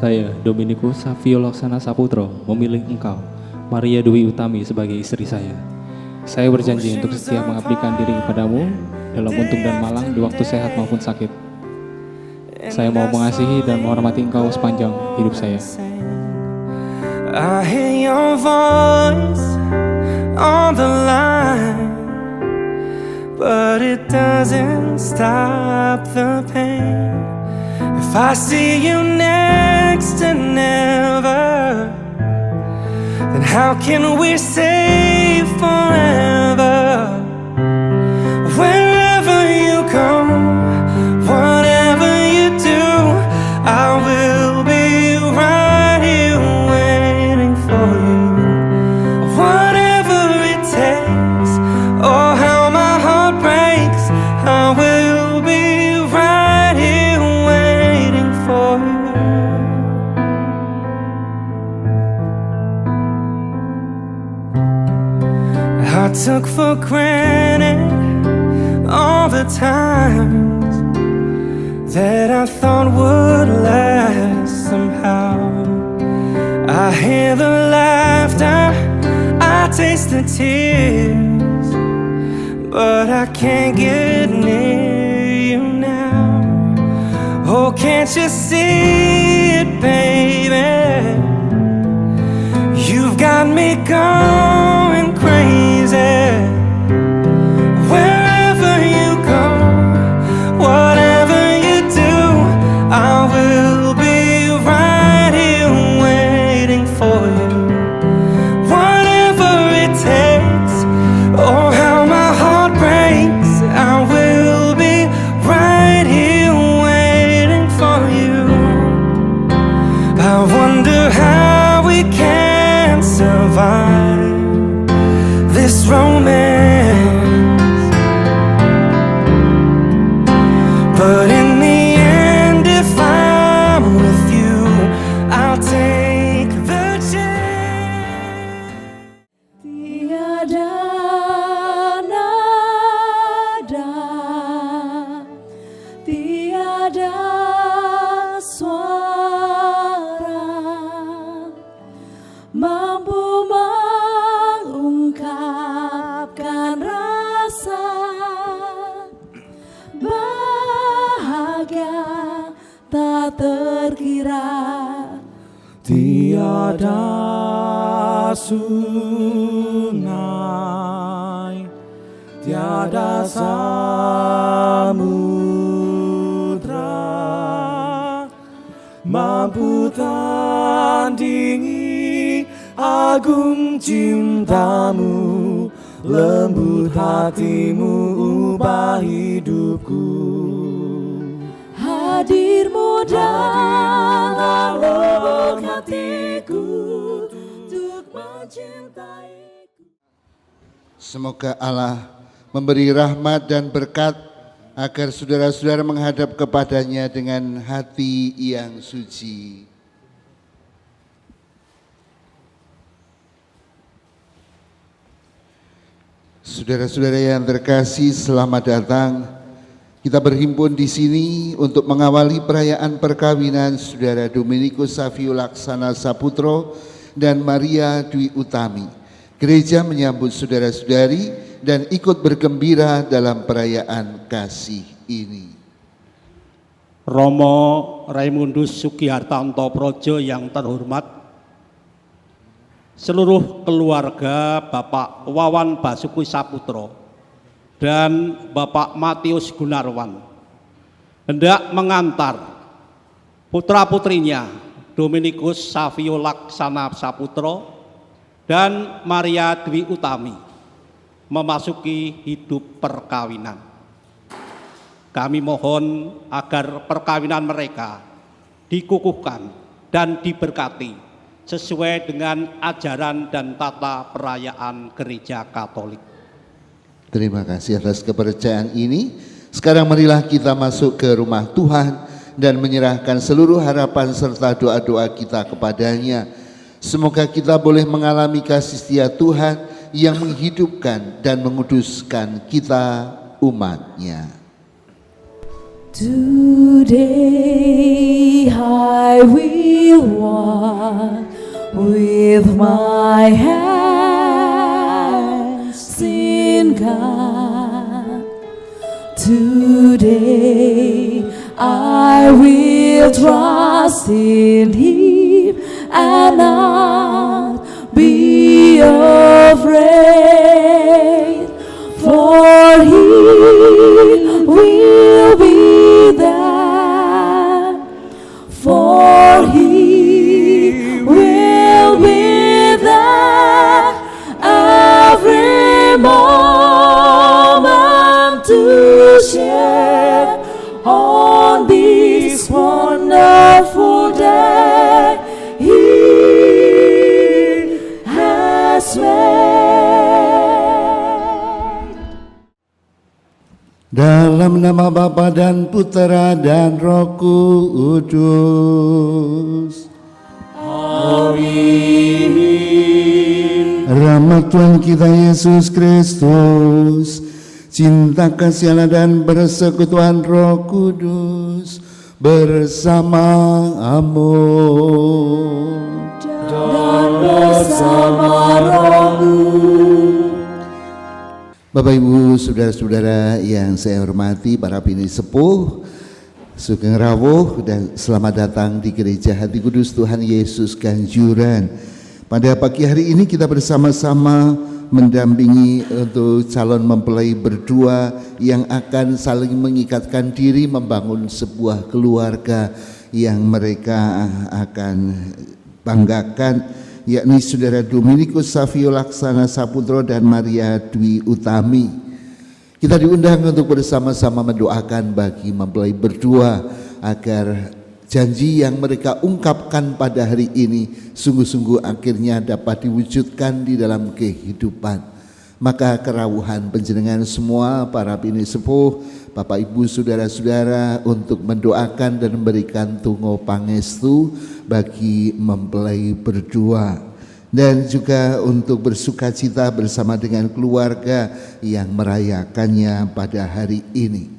Saya, Dominikus Savio Laksana Saputro, memilih engkau, Maria Dwi Utami, sebagai istri saya. Saya berjanji untuk setia mengabdikan diri kepadamu dalam untung dan malang di waktu sehat maupun sakit. Saya mau mengasihi dan menghormati engkau sepanjang hidup saya. I hear your voice on the line, but it doesn't stop the pain. If I see you next to never, then how can we say forever? Wherever you go, whatever you do, I will be right here waiting for you. Whatever it takes, oh how my heart breaks, I will be right here waiting for you. I took for granted all the times that I thought would last somehow. I hear the laughter, I taste the tears, but I can't get near you now. Oh, can't you see it, baby? You've got me going crazy. Wherever you go, whatever you do, I will be right here waiting for you. Whatever it takes, oh how my heart breaks, I will be right here waiting for you. I wonder how we can survive this romance, but in the end, if I'm with you, I'll take the chance. Tiada nada, tiada suara mampu mengungkapkan rasa bahagia tak terkira. Tiada sungai, tiada samudra mampu tandingi agung cintamu, lembut hatimu, ubah hidupku. Hadirmu dalam lubuk hatiku untuk mencintaiku. Semoga Allah memberi rahmat dan berkat agar saudara-saudara menghadap kepadanya dengan hati yang suci. Saudara-saudara yang terkasih, selamat datang. Kita berhimpun di sini untuk mengawali perayaan perkawinan Saudara Dominikus Savio Laksana Saputro dan Maria Dwi Utami. Gereja menyambut saudara-saudari dan ikut bergembira dalam perayaan kasih ini. Romo Raimundus Sugihartanto Projo yang terhormat, seluruh keluarga Bapak Wawan Basuki Saputro dan Bapak Matius Gunarwan hendak mengantar putra-putrinya Dominikus Savio Laksana Saputro dan Maria Dwi Utami memasuki hidup perkawinan. Kami mohon agar perkawinan mereka dikukuhkan dan diberkati sesuai dengan ajaran dan tata perayaan Gereja Katolik. Terima kasih atas kepercayaan ini. Sekarang marilah kita masuk ke rumah Tuhan dan menyerahkan seluruh harapan serta doa-doa kita kepadanya. Semoga kita boleh mengalami kasih setia Tuhan yang menghidupkan dan menguduskan kita umat-Nya. Today I will walk with my hands in God. Today I will trust in Him and not be afraid, for He will be there, for He will be there every moment to share on this wonderful day He has made. Dalam nama Bapa dan Putera dan Roh Kudus. Amin. Rahmat Tuhan kita Yesus Kristus, cinta kasih Allah dan persekutuan Roh Kudus bersamamu Dan bersama rohmu. Bapak Ibu, saudara-saudara yang saya hormati, para bini sepuh, sugeng rawuh dan selamat datang di Gereja Hati Kudus Tuhan Yesus Ganjuran. Pada pagi hari ini kita bersama-sama mendampingi untuk calon mempelai berdua yang akan saling mengikatkan diri membangun sebuah keluarga yang mereka akan banggakan, yakni Saudara Dominikus Savio Laksana Saputro dan Maria Dwi Utami. Kita diundang untuk bersama-sama mendoakan bagi mempelai berdua agar janji yang mereka ungkapkan pada hari ini sungguh-sungguh akhirnya dapat diwujudkan di dalam kehidupan. Maka kerawuhan panjenengan semua para bini sepuh, Bapak Ibu saudara-saudara, untuk mendoakan dan memberikan tungo pangestu bagi mempelai berdua, dan juga untuk bersukacita bersama dengan keluarga yang merayakannya pada hari ini.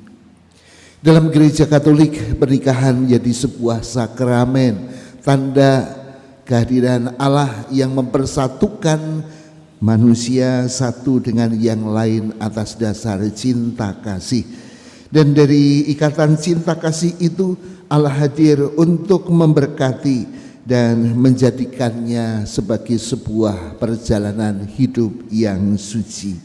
Dalam Gereja Katolik, pernikahan menjadi sebuah sakramen, tanda kehadiran Allah yang mempersatukan manusia satu dengan yang lain atas dasar cinta kasih. Dan dari ikatan cinta kasih itu Allah hadir untuk memberkati dan menjadikannya sebagai sebuah perjalanan hidup yang suci.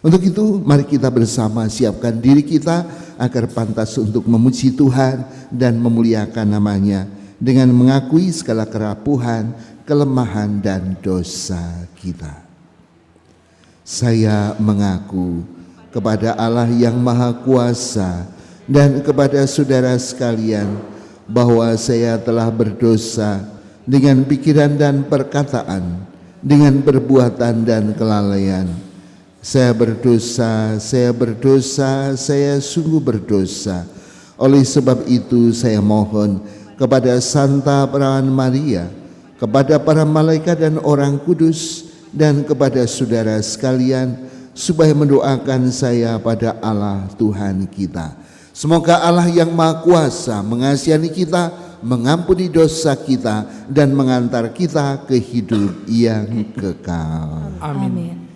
Untuk itu mari kita bersama siapkan diri kita agar pantas untuk memuji Tuhan dan memuliakan namanya dengan mengakui segala kerapuhan, kelemahan dan dosa kita. Saya mengaku kepada Allah yang Maha Kuasa dan kepada saudara sekalian bahwa saya telah berdosa dengan pikiran dan perkataan, dengan perbuatan dan kelalaian. Saya berdosa, saya sungguh berdosa. Oleh sebab itu saya mohon kepada Santa Perawan Maria, kepada para malaikat dan orang kudus, dan kepada saudara sekalian, supaya mendoakan saya pada Allah Tuhan kita. Semoga Allah yang Maha Kuasa mengasihani kita, mengampuni dosa kita, dan mengantar kita ke hidup yang kekal. Amin.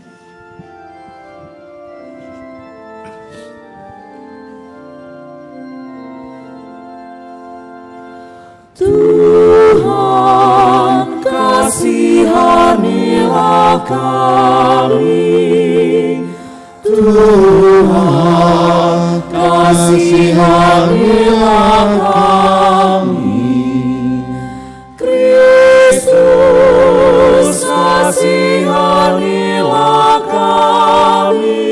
Tuhan, kasihanilah kami. Tuhan, kasihanilah kami. Kristus, kasihanilah kami.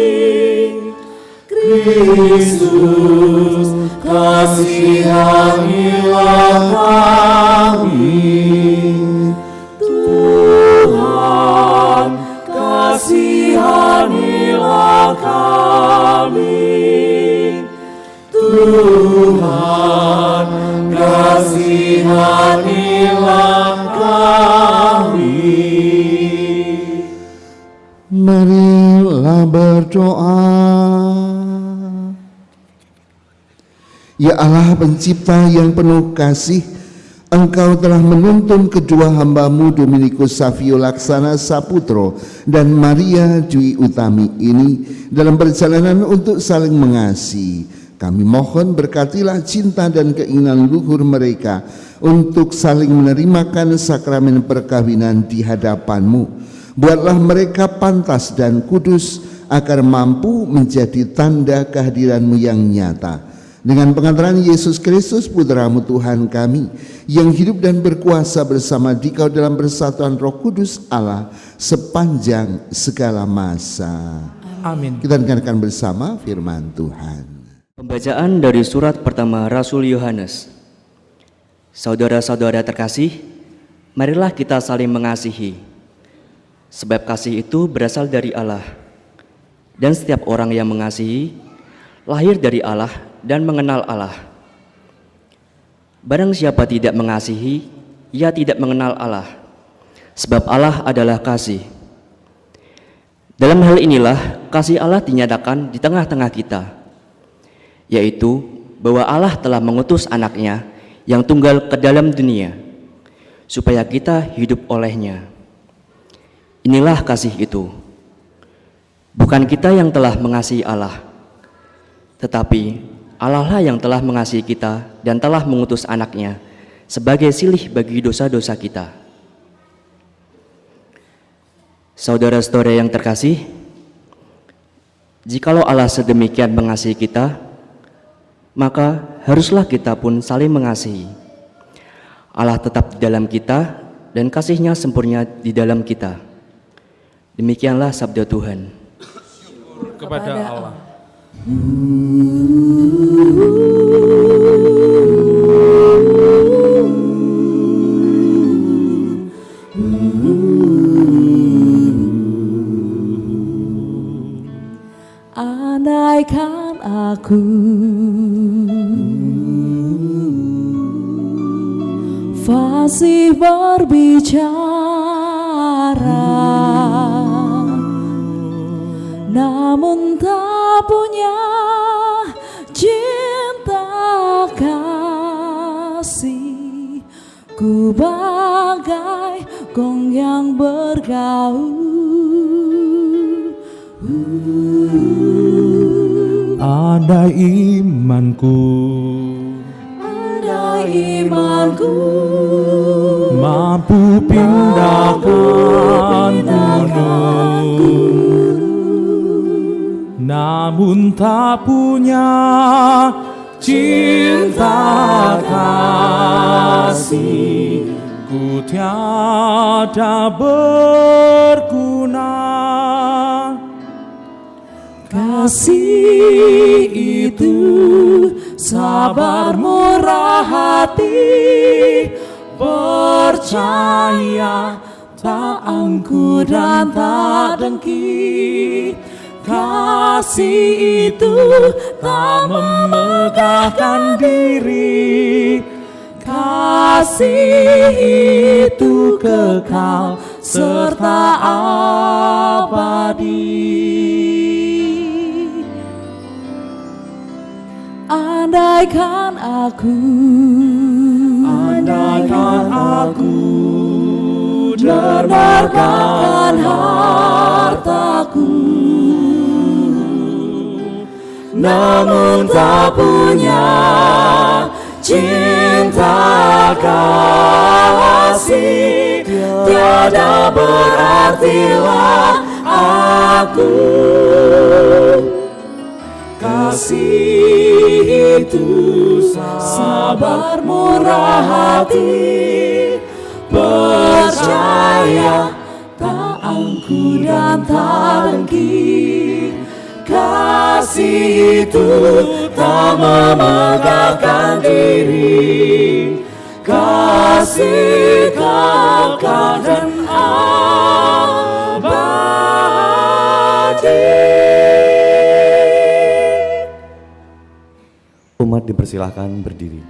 Kristus, kasihanilah kami. Tuhan, kasihanilah kami. Tuhan, kasihanilah kami. Marilah berdoa. Ya Allah pencipta yang penuh kasih, Engkau telah menuntun kedua hamba-Mu Dominikus Savio Laksana Saputro dan Maria Dwi Utami ini dalam perjalanan untuk saling mengasihi. Kami mohon berkatilah cinta dan keinginan luhur mereka untuk saling menerimakan sakramen perkawinan di hadapan-Mu. Buatlah mereka pantas dan kudus agar mampu menjadi tanda kehadiran-Mu yang nyata. Dengan pengantaran Yesus Kristus Putra-Mu Tuhan kami, yang hidup dan berkuasa bersama Dikau dalam persatuan Roh Kudus Allah sepanjang segala masa. Amin. Kita dengarkan bersama firman Tuhan. Pembacaan dari surat pertama Rasul Yohanes. Saudara-saudara terkasih, marilah kita saling mengasihi, sebab kasih itu berasal dari Allah. Dan setiap orang yang mengasihi, lahir dari Allah dan mengenal Allah. Barang siapa tidak mengasihi, ia tidak mengenal Allah, sebab Allah adalah kasih. Dalam hal inilah kasih Allah dinyatakan di tengah-tengah kita, yaitu bahwa Allah telah mengutus anaknya yang tunggal ke dalam dunia, supaya kita hidup olehnya. Inilah kasih itu. Bukan kita yang telah mengasihi Allah, tetapi Allah lah yang telah mengasihi kita dan telah mengutus anaknya sebagai silih bagi dosa-dosa kita. Saudara-saudara yang terkasih, jikalau Allah sedemikian mengasihi kita, maka haruslah kita pun saling mengasihi. Allah tetap di dalam kita dan kasih-Nya sempurna di dalam kita. Demikianlah sabda Tuhan. Kepada Allah. Andaikan aku fasih berbicara, namun tak punya cinta kasih, ku bagai gong yang bergaul. Andai imanku mampu pindahkan gunung, namun tak punya cinta kasih, ku tiada berguna. Kasih itu sabar murah hati, percaya tak angkuh dan tak dengki. Kasih itu tak memegahkan diri, kasih itu kekal serta abadi. Andaikan aku dengarkan hartaku, namun tak punya cinta kasih, tiada berartilah aku. Kasih itu sabar murah hati, percaya tak angkuh dan tak dengki. Kasih itu tak memegahkan diri, kasih kekal dan abadi. Umat dipersilahkan berdiri.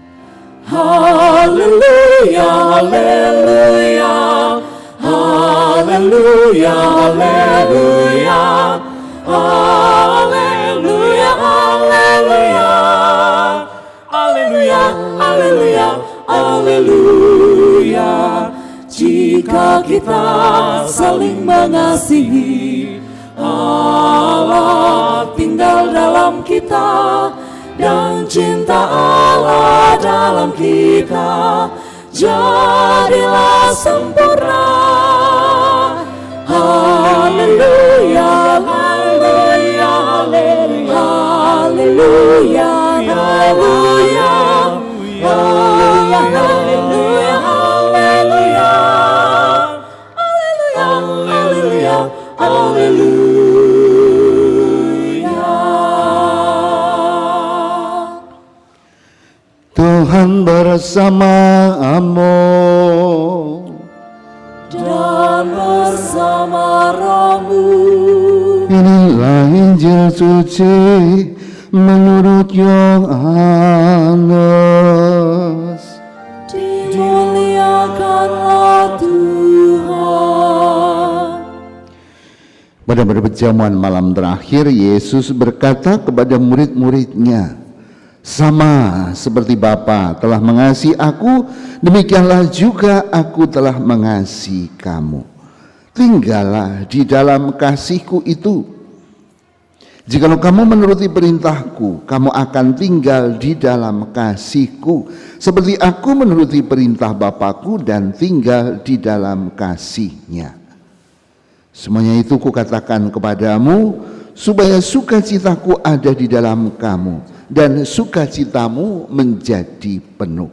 Haleluya, haleluya, haleluya, haleluya, haleluya, haleluya, kita saling mengasihi. Allah tinggal dalam kita dan cinta Allah dalam kita jadilah sempurna. Haleluya, haleluya, haleluya, haleluya, haleluya, haleluya, haleluya, haleluya, haleluya, haleluya. Tuhan bersamamu Dan bersama rohmu. Inilah Injil suci menurut Yohanes. Dimuliakanlah Tuhan. Pada perjamuan malam terakhir, Yesus berkata kepada murid-muridnya, sama seperti Bapa telah mengasihi aku, demikianlah juga aku telah mengasihi kamu. Tinggallah di dalam kasihku itu. Jikalau kamu menuruti perintahku, kamu akan tinggal di dalam kasihku, seperti aku menuruti perintah Bapakku dan tinggal di dalam kasihnya. Semuanya itu kukatakan kepadamu, supaya sukacitaku ada di dalam kamu, dan sukacitamu menjadi penuh.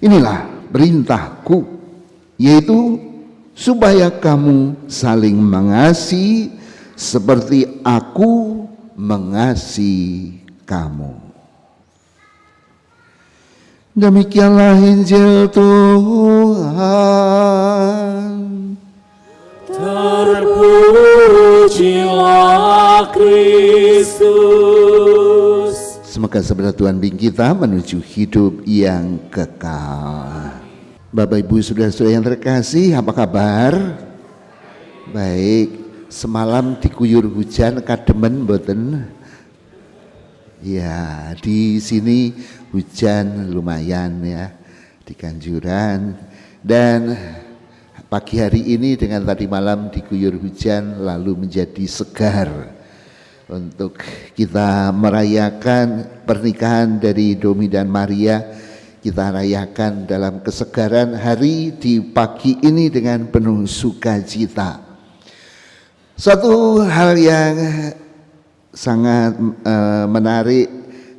Inilah perintahku, yaitu supaya kamu saling mengasihi seperti aku mengasihi kamu. Demikianlah Injil Tuhan. Terpujilah Kristus. Semoga sabda Tuhan bimbing kita menuju hidup yang kekal. Bapak Ibu saudara-saudara yang terkasih, apa kabar? Baik. Semalam diguyur hujan kademen mboten? Ya, di sini hujan lumayan ya di Kanjuran, dan pagi hari ini dengan tadi malam diguyur hujan lalu menjadi segar untuk kita merayakan pernikahan dari Domi dan Maria. Kita rayakan dalam kesegaran hari di pagi ini dengan penuh sukacita. Suatu hal yang sangat menarik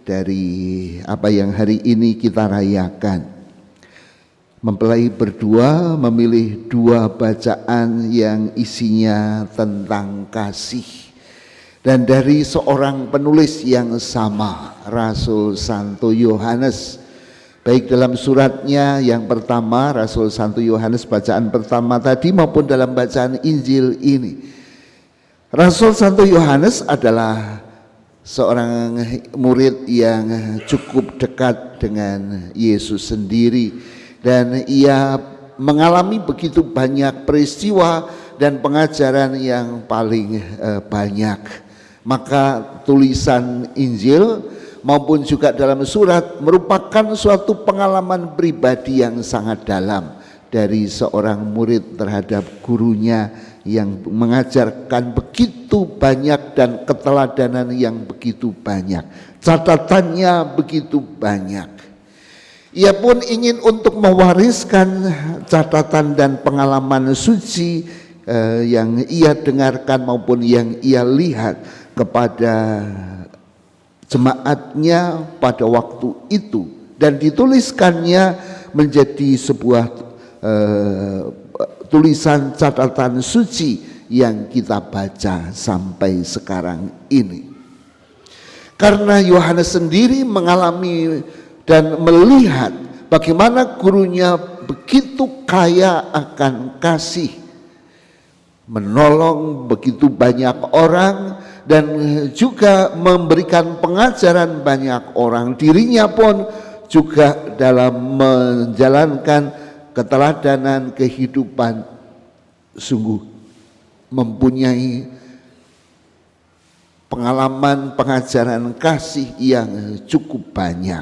dari apa yang hari ini kita rayakan, mempelai berdua memilih dua bacaan yang isinya tentang kasih, dan dari seorang penulis yang sama, Rasul Santo Yohanes. Baik dalam suratnya yang pertama, Rasul Santo Yohanes bacaan pertama tadi, maupun dalam bacaan Injil ini, Rasul Santo Yohanes adalah seorang murid yang cukup dekat dengan Yesus sendiri, dan ia mengalami begitu banyak peristiwa dan pengajaran yang paling banyak. Maka tulisan Injil maupun juga dalam surat merupakan suatu pengalaman pribadi yang sangat dalam dari seorang murid terhadap gurunya yang mengajarkan begitu banyak dan keteladanan yang begitu banyak, catatannya begitu banyak. Ia pun ingin untuk mewariskan catatan dan pengalaman suci yang ia dengarkan maupun yang ia lihat kepada jemaatnya pada waktu itu, dan dituliskannya menjadi sebuah tulisan catatan suci yang kita baca sampai sekarang ini. Karena Yohanes sendiri mengalami dan melihat bagaimana gurunya begitu kaya akan kasih, menolong begitu banyak orang, dan juga memberikan pengajaran banyak orang. Dirinya pun juga dalam menjalankan keteladanan kehidupan sungguh mempunyai pengalaman pengajaran kasih yang cukup banyak,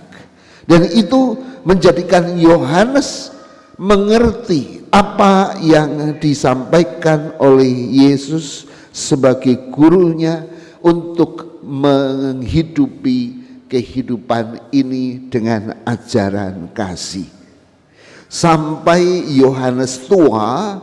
dan itu menjadikan Yohanes mengerti apa yang disampaikan oleh Yesus sebagai gurunya untuk menghidupi kehidupan ini dengan ajaran kasih. Sampai Yohanes tua,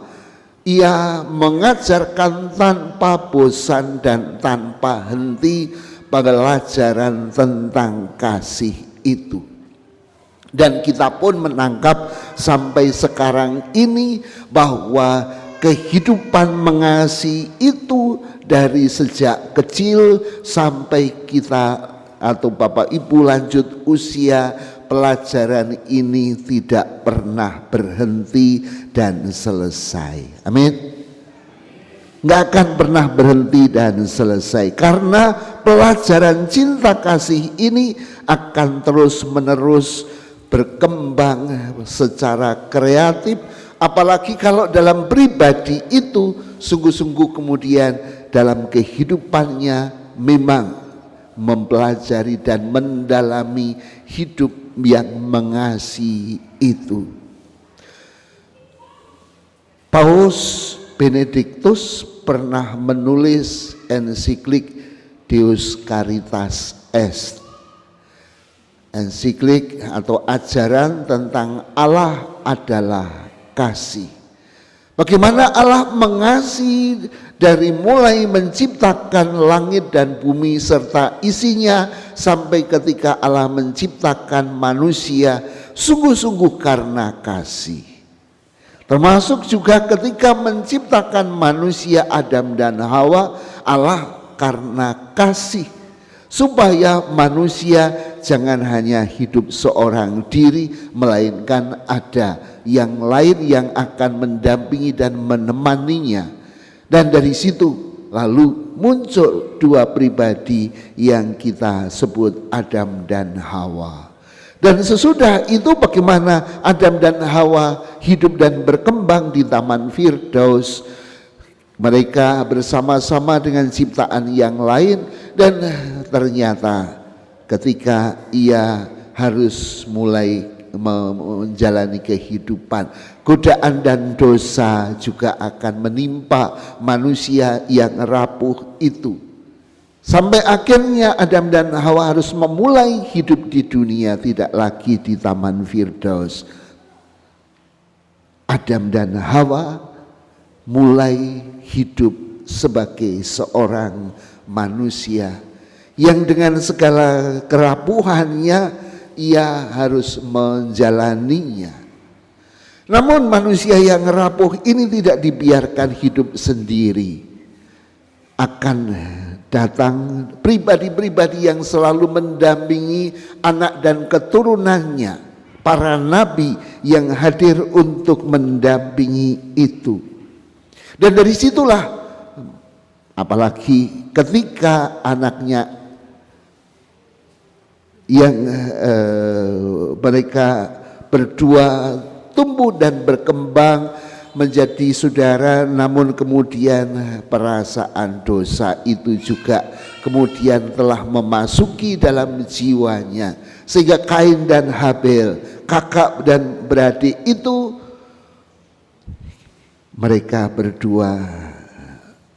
ia mengajarkan tanpa bosan dan tanpa henti pelajaran tentang kasih itu. Dan kita pun menangkap sampai sekarang ini bahwa kehidupan mengasihi itu dari sejak kecil sampai kita atau Bapak Ibu lanjut usia, pelajaran ini tidak pernah berhenti dan selesai. Amin. Nggak akan pernah berhenti dan selesai, karena pelajaran cinta kasih ini akan terus menerus berkembang secara kreatif, apalagi kalau dalam pribadi itu sungguh-sungguh kemudian dalam kehidupannya memang mempelajari dan mendalami hidup yang mengasihi itu. Paus Benediktus pernah menulis ensiklik Deus Caritas Est, ensiklik atau ajaran tentang Allah adalah kasih. Bagaimana Allah mengasihi dari mulai menciptakan langit dan bumi serta isinya sampai ketika Allah menciptakan manusia, sungguh-sungguh karena kasih. Termasuk juga ketika menciptakan manusia Adam dan Hawa, Allah karena kasih, supaya manusia jangan hanya hidup seorang diri, melainkan ada yang lain yang akan mendampingi dan menemaninya. Dan dari situ lalu muncul dua pribadi yang kita sebut Adam dan Hawa. Dan sesudah itu bagaimana Adam dan Hawa hidup dan berkembang di Taman Firdaus. Mereka bersama-sama dengan ciptaan yang lain, dan ternyata ketika ia harus mulai menjalani kehidupan, godaan dan dosa juga akan menimpa manusia yang rapuh itu. Sampai akhirnya Adam dan Hawa harus memulai hidup di dunia, tidak lagi di Taman Firdaus. Adam dan Hawa mulai hidup sebagai seorang manusia yang dengan segala kerapuhannya ia harus menjalaninya. Namun manusia yang rapuh ini tidak dibiarkan hidup sendiri. Akan datang pribadi-pribadi yang selalu mendampingi anak dan keturunannya, para nabi yang hadir untuk mendampingi itu. Dan dari situlah, apalagi ketika anaknya yang mereka berdua tumbuh dan berkembang menjadi saudara, namun kemudian perasaan dosa itu juga kemudian telah memasuki dalam jiwanya, sehingga Kain dan Habel, kakak dan beradik itu, mereka berdua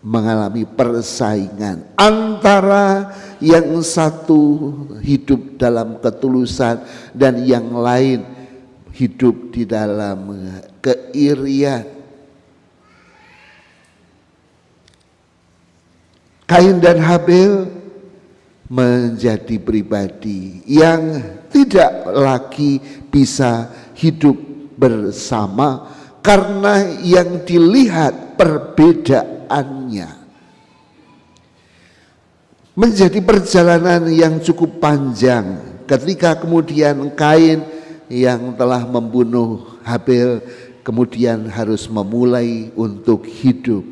mengalami persaingan antara yang satu hidup dalam ketulusan dan yang lain hidup di dalam keirian. Kain dan Habel menjadi pribadi yang tidak lagi bisa hidup bersama karena yang dilihat perbedaannya. Menjadi perjalanan yang cukup panjang ketika kemudian Kain yang telah membunuh Habel kemudian harus memulai untuk hidup.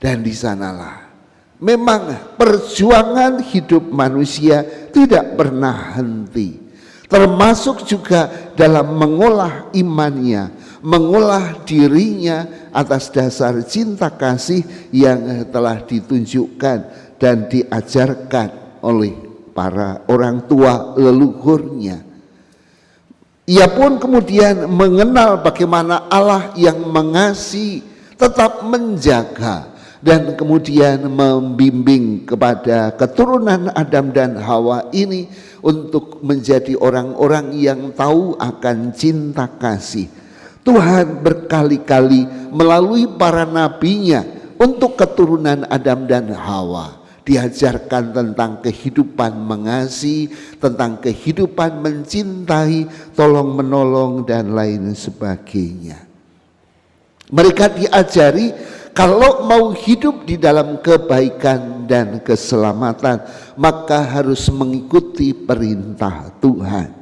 Dan di sanalah memang perjuangan hidup manusia tidak pernah henti, termasuk juga dalam mengolah imannya, mengolah dirinya atas dasar cinta kasih yang telah ditunjukkan dan diajarkan oleh para orang tua leluhurnya. Ia pun kemudian mengenal bagaimana Allah yang mengasihi, tetap menjaga, dan kemudian membimbing kepada keturunan Adam dan Hawa ini untuk menjadi orang-orang yang tahu akan cinta kasih. Tuhan berkali-kali melalui para nabinya untuk keturunan Adam dan Hawa diajarkan tentang kehidupan mengasihi, tentang kehidupan mencintai, tolong menolong, dan lain sebagainya. Mereka diajari kalau mau hidup di dalam kebaikan dan keselamatan, maka harus mengikuti perintah Tuhan.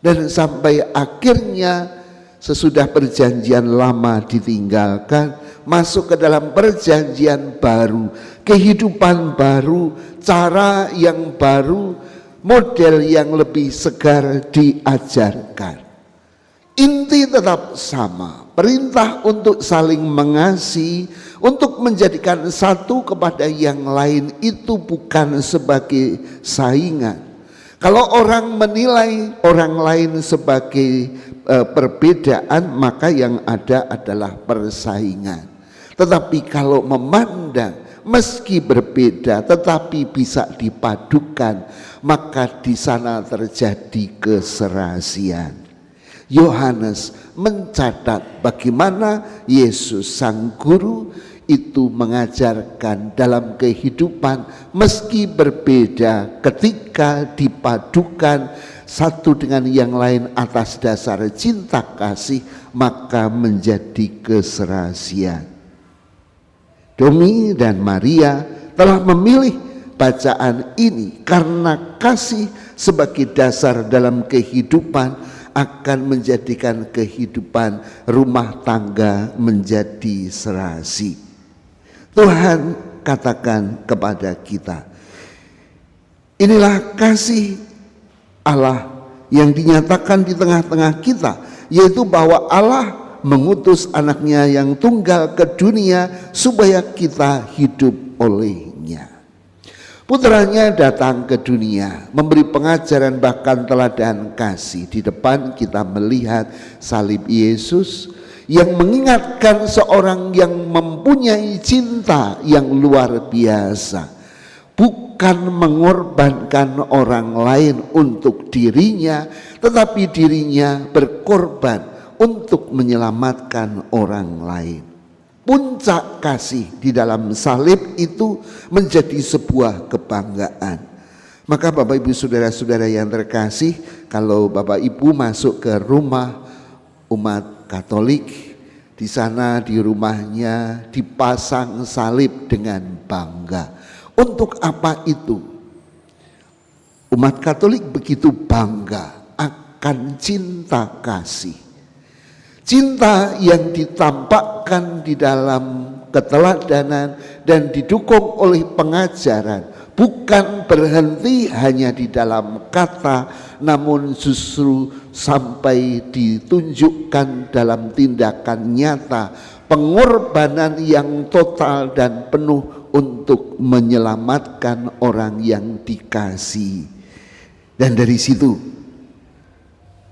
Dan sampai akhirnya sesudah perjanjian lama ditinggalkan, masuk ke dalam perjanjian baru, kehidupan baru, cara yang baru, model yang lebih segar diajarkan. Inti tetap sama, perintah untuk saling mengasihi, untuk menjadikan satu kepada yang lain, itu bukan sebagai saingan. Kalau orang menilai orang lain sebagai perbedaan, maka yang ada adalah persaingan. Tetapi kalau memandang meski berbeda tetapi bisa dipadukan, maka di sana terjadi keserasian. Yohanes mencatat bagaimana Yesus sang guru itu mengajarkan dalam kehidupan meski berbeda, ketika dipadukan satu dengan yang lain atas dasar cinta kasih, maka menjadi keserasian. Domi dan Maria telah memilih bacaan ini karena kasih sebagai dasar dalam kehidupan akan menjadikan kehidupan rumah tangga menjadi serasi. Tuhan katakan kepada kita, inilah kasih Allah yang dinyatakan di tengah-tengah kita, yaitu bahwa Allah mengutus anaknya yang tunggal ke dunia supaya kita hidup olehnya. Putranya datang ke dunia, memberi pengajaran bahkan teladan kasih. Di depan kita melihat salib Yesus yang mengingatkan seorang yang mempunyai cinta yang luar biasa. Bukan mengorbankan orang lain untuk dirinya, tetapi dirinya berkorban untuk menyelamatkan orang lain. Puncak kasih di dalam salib itu menjadi sebuah kebanggaan. Maka Bapak Ibu saudara-saudara yang terkasih, kalau Bapak Ibu masuk ke rumah umat Katolik, di sana di rumahnya dipasang salib dengan bangga. Untuk apa itu? Umat Katolik begitu bangga akan cinta kasih. Cinta yang ditampakkan di dalam keteladanan dan didukung oleh pengajaran, bukan berhenti hanya di dalam kata, namun justru sampai ditunjukkan dalam tindakan nyata, pengorbanan yang total dan penuh untuk menyelamatkan orang yang dikasihi. Dan dari situ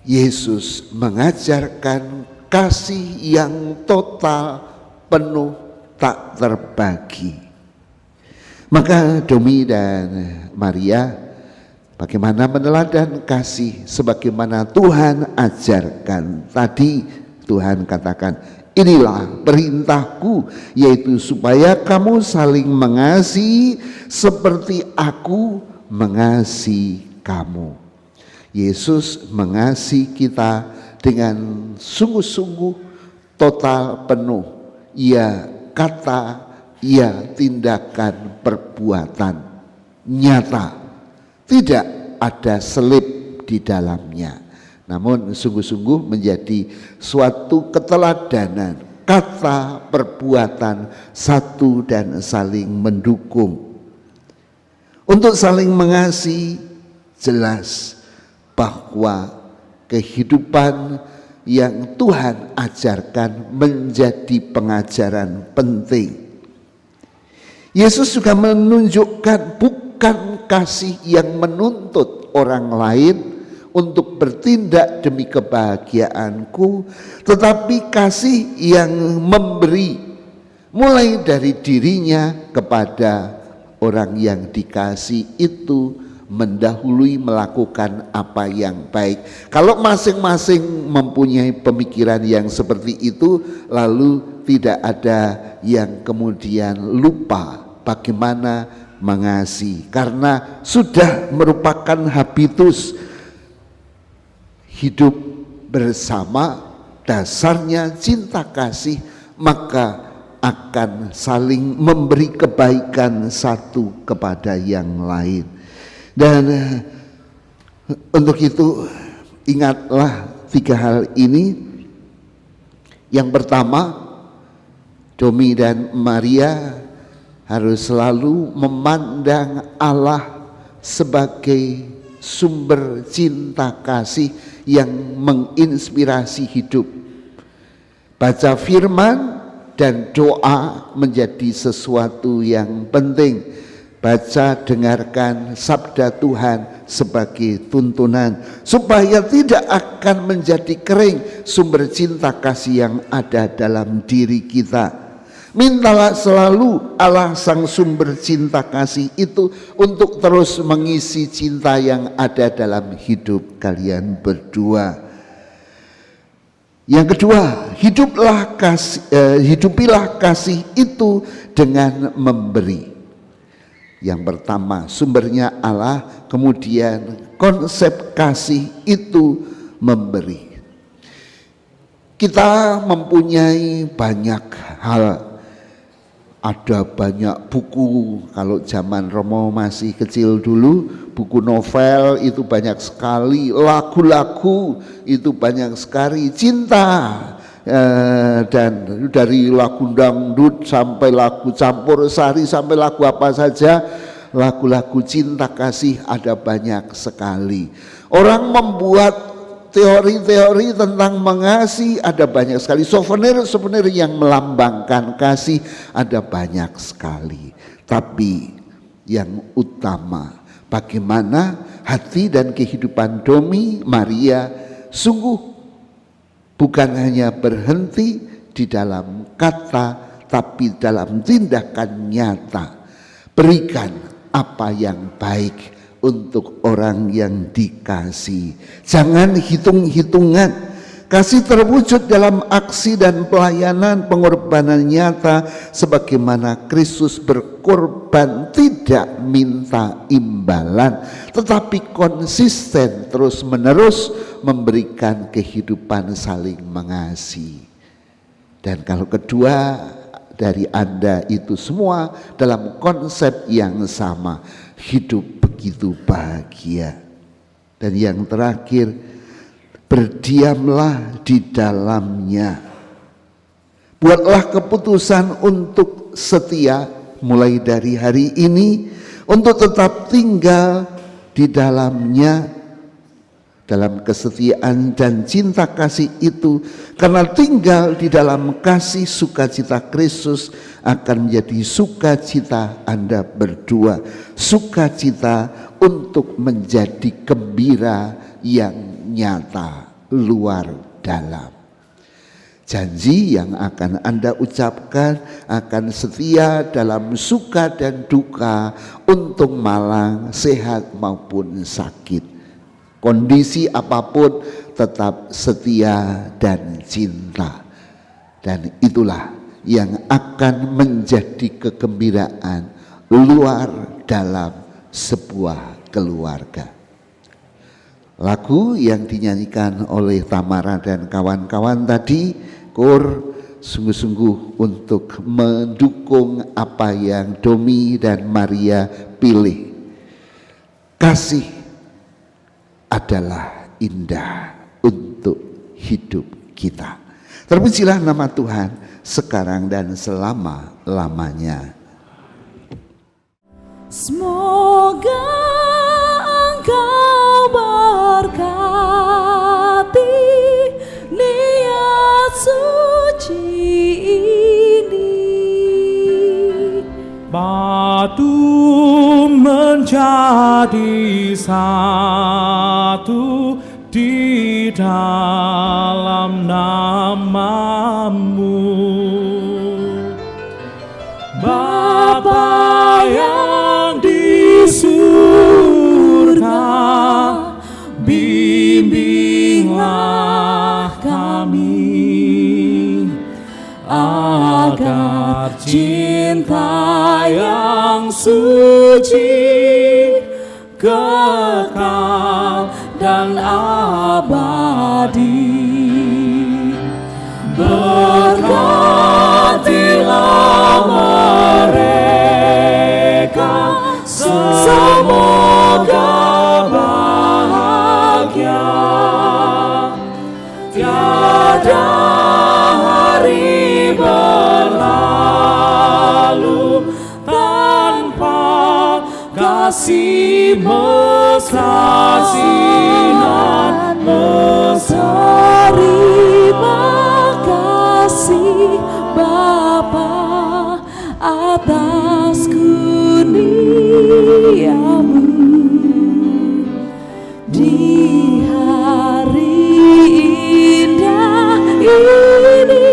Yesus mengajarkan kasih yang total, penuh, tak terbagi. Maka Domi dan Maria bagaimana meneladan kasih sebagaimana Tuhan ajarkan. Tadi Tuhan katakan, inilah perintahku, yaitu supaya kamu saling mengasihi seperti aku mengasihi kamu. Yesus mengasihi kita dengan sungguh-sungguh, total, penuh. Ia kata, ia tindakan, perbuatan nyata, tidak ada selip di dalamnya, namun sungguh-sungguh menjadi suatu keteladanan, kata, perbuatan satu dan saling mendukung. Untuk saling mengasihi, jelas bahwa kehidupan yang Tuhan ajarkan menjadi pengajaran penting. Yesus juga menunjukkan bukan kasih yang menuntut orang lain untuk bertindak demi kebahagiaanku, tetapi kasih yang memberi mulai dari dirinya kepada orang yang dikasih itu mendahului melakukan apa yang baik. Kalau masing-masing mempunyai pemikiran yang seperti itu, lalu tidak ada yang kemudian lupa bagaimana mengasihi, karena sudah merupakan habitus hidup bersama, dasarnya cinta kasih, maka akan saling memberi kebaikan satu kepada yang lain. Dan untuk itu ingatlah 3 hal ini. Yang pertama, Domi dan Maria harus selalu memandang Allah sebagai sumber cinta kasih yang menginspirasi hidup. Baca firman dan doa menjadi sesuatu yang penting. Baca, dengarkan sabda Tuhan sebagai tuntunan, supaya tidak akan menjadi kering sumber cinta kasih yang ada dalam diri kita. Mintalah selalu Allah sang sumber cinta kasih itu untuk terus mengisi cinta yang ada dalam hidup kalian berdua. Yang kedua, hidupilah kasih itu dengan memberi. Yang pertama, sumbernya Allah, kemudian konsep kasih itu memberi. Kita mempunyai banyak hal. Ada banyak buku, kalau zaman Romo masih kecil dulu, buku novel itu banyak sekali, lagu-lagu itu banyak sekali, cinta, dan dari lagu dangdut sampai lagu campur sari sampai lagu apa saja, lagu-lagu cinta kasih ada banyak sekali. Orang membuat teori-teori tentang mengasihi ada banyak sekali, souvenir-souvenir yang melambangkan kasih ada banyak sekali. Tapi yang utama, bagaimana hati dan kehidupan Domi Maria sungguh bukan hanya berhenti di dalam kata, tapi dalam tindakan nyata. Berikan apa yang baik untuk orang yang dikasih. Jangan hitung-hitungan. Kasih terwujud dalam aksi dan pelayanan pengorbanan nyata, sebagaimana Kristus berkorban tidak minta imbalan, tetapi konsisten terus-menerus memberikan kehidupan saling mengasihi. Dan kalau kedua dari Anda itu semua dalam konsep yang sama, hidup begitu bahagia. Dan yang terakhir, berdiamlah di dalamnya. Buatlah keputusan untuk setia mulai dari hari ini, untuk tetap tinggal di dalamnya dalam kesetiaan dan cinta kasih itu, karena tinggal di dalam kasih sukacita Kristus akan menjadi sukacita Anda berdua, sukacita untuk menjadi gembira yang nyata luar dalam. Janji yang akan Anda ucapkan akan setia dalam suka dan duka, untung malang, sehat maupun sakit. Kondisi apapun tetap setia dan cinta. Dan itulah yang akan menjadi kegembiraan luar dalam sebuah keluarga. Lagu yang dinyanyikan oleh Tamara dan kawan-kawan tadi, KOR, sungguh-sungguh untuk mendukung apa yang Domi dan Maria pilih. Kasih adalah indah untuk hidup kita. Terpujilah nama Tuhan sekarang dan selama-lamanya. Semoga Engkau berkati niat suci ini. Batu menjadi satu di dalam nama-Mu. Bapa yang di surga, bimbinglah kami agar cinta yang suci, kekal dan abadi. Berkatilah mereka, semoga bahagia. Tiada hari berlalu tanpa kasih mesra sinar mesra. Terima kasih Bapa atas kurnia-Mu di hari indah ini.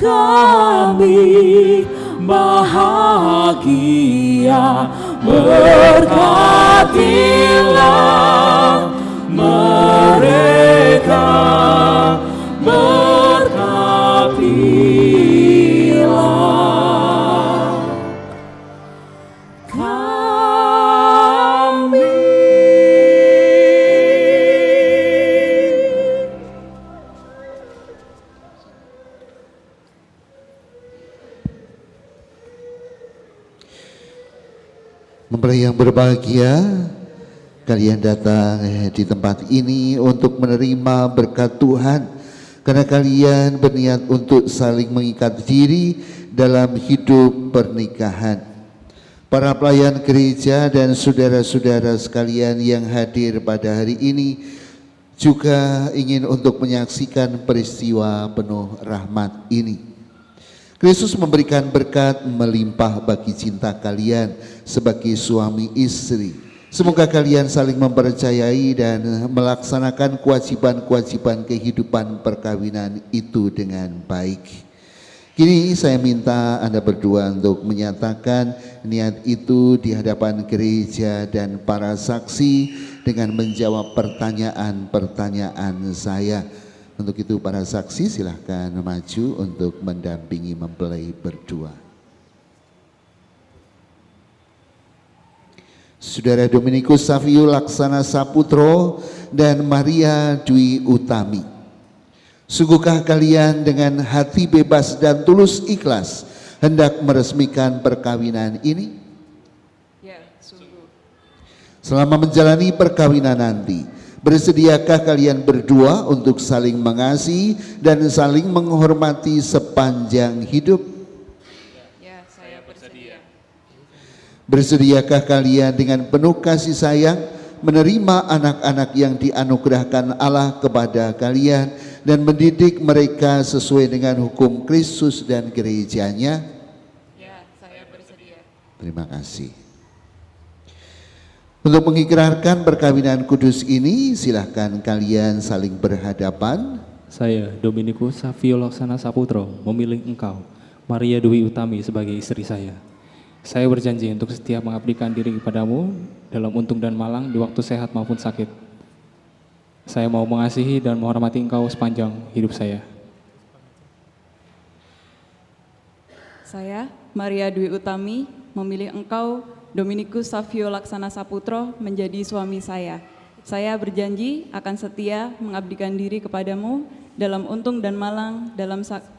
Kami bahagia, berkatilah mereka, berkatilah kami. Mempelai yang berbahagia, kalian datang di tempat ini untuk menerima berkat Tuhan, karena kalian berniat untuk saling mengikat diri dalam hidup pernikahan. Para pelayan gereja dan saudara-saudara sekalian yang hadir pada hari ini juga ingin untuk menyaksikan peristiwa penuh rahmat ini. Kristus memberikan berkat melimpah bagi cinta kalian sebagai suami istri. Semoga kalian saling mempercayai dan melaksanakan kewajiban-kewajiban kehidupan perkawinan itu dengan baik. Kini saya minta Anda berdua untuk menyatakan niat itu di hadapan gereja dan para saksi dengan menjawab pertanyaan-pertanyaan saya. Untuk itu para saksi silahkan maju untuk mendampingi mempelai berdua. Saudara Dominikus Savio Laksana Saputro dan Maria Dwi Utami, sungguhkah kalian dengan hati bebas dan tulus ikhlas hendak meresmikan perkawinan ini? Ya, sungguh. Selama menjalani perkawinan nanti, bersediakah kalian berdua untuk saling mengasihi dan saling menghormati sepanjang hidup? Ya, saya bersedia. Bersediakah kalian dengan penuh kasih sayang menerima anak-anak yang dianugerahkan Allah kepada kalian dan mendidik mereka sesuai dengan hukum Kristus dan gerejanya? Ya, saya bersedia. Terima kasih. Untuk mengikrarkan perkawinan kudus ini, silahkan kalian saling berhadapan. Saya, Dominikus Savio Laksana Saputro, memilih engkau, Maria Dwi Utami, sebagai istri saya. Saya berjanji untuk setia mengabdikan diri kepadamu dalam untung dan malang di waktu sehat maupun sakit. Saya mau mengasihi dan menghormati engkau sepanjang hidup saya. Saya, Maria Dwi Utami, memilih engkau, Dominikus Savio Laksana Saputro, menjadi suami saya. Saya berjanji akan setia mengabdikan diri kepadamu dalam untung dan malang,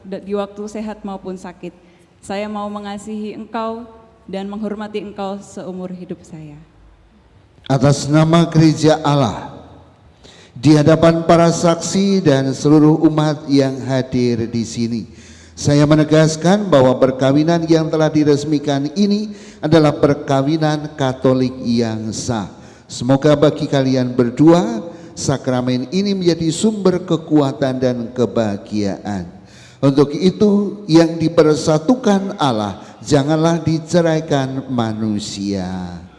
di waktu sehat maupun sakit. Saya mau mengasihi engkau dan menghormati engkau seumur hidup saya. Atas nama Gereja Allah, di hadapan para saksi dan seluruh umat yang hadir di sini, saya menegaskan bahwa perkawinan yang telah diresmikan ini adalah perkawinan Katolik yang sah. Semoga bagi kalian berdua, sakramen ini menjadi sumber kekuatan dan kebahagiaan. Untuk itu, yang dipersatukan Allah janganlah diceraikan manusia.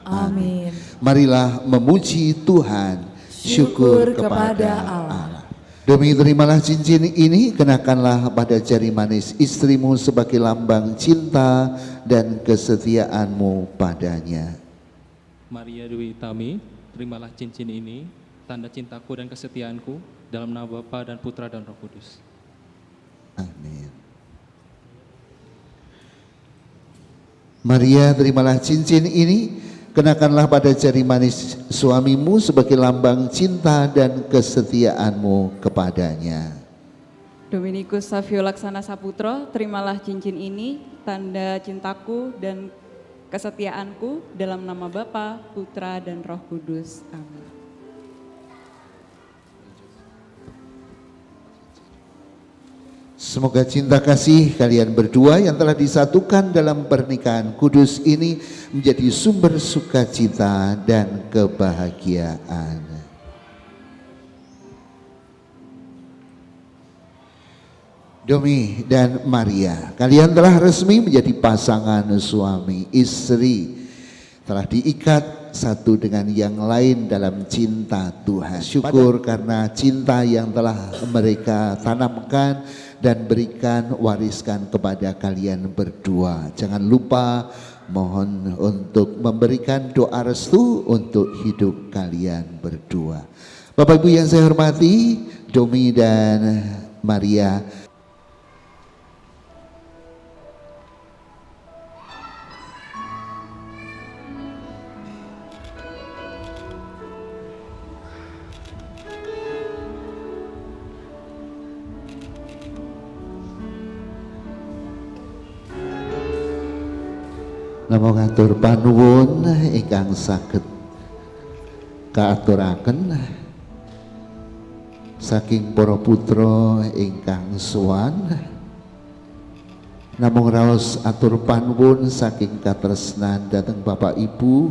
Amin. Marilah memuji Tuhan. syukur kepada Allah. Demi terimalah cincin ini, kenakanlah pada jari manis istrimu sebagai lambang cinta dan kesetiaanmu padanya. Maria Dwi Utami, terimalah cincin ini, tanda cintaku dan kesetiaanku, dalam nama Bapa dan Putra dan Roh Kudus. Amin. Maria, terimalah cincin ini, kenakanlah pada jari manis suamimu sebagai lambang cinta dan kesetiaanmu kepadanya. Dominikus Savio Laksana Saputro, terimalah cincin ini, tanda cintaku dan kesetiaanku, dalam nama Bapa, Putra, dan Roh Kudus. Amin. Semoga cinta kasih kalian berdua yang telah disatukan dalam pernikahan kudus ini menjadi sumber sukacita dan kebahagiaan. Domi dan Maria, kalian telah resmi menjadi pasangan suami istri, telah diikat satu dengan yang lain dalam cinta Tuhan. Syukur karena cinta yang telah mereka tanamkan dan berikan, wariskan kepada kalian berdua. Jangan lupa mohon untuk memberikan doa restu untuk hidup kalian berdua. Bapak Ibu yang saya hormati, Domi dan Maria, namung atur panuwun ingkang saged kaaturaken saking para putra ingkang sowan, namung raos atur panuwun saking katresnan dhateng Bapak Ibu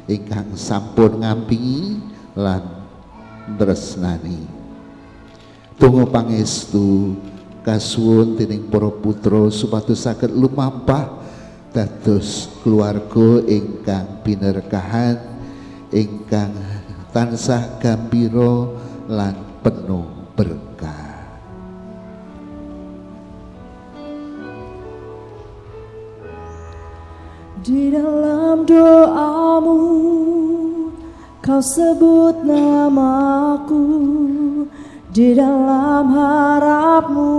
ingkang sampun ngampingi lan tresnani. Tunggu pangestu kasuwun dening para putra supados saged lumampah dados keluarga ingkang binerkahan, ingkang tansah gembira lan penuh berkah. Di dalam doamu kau sebut namaku, di dalam harapmu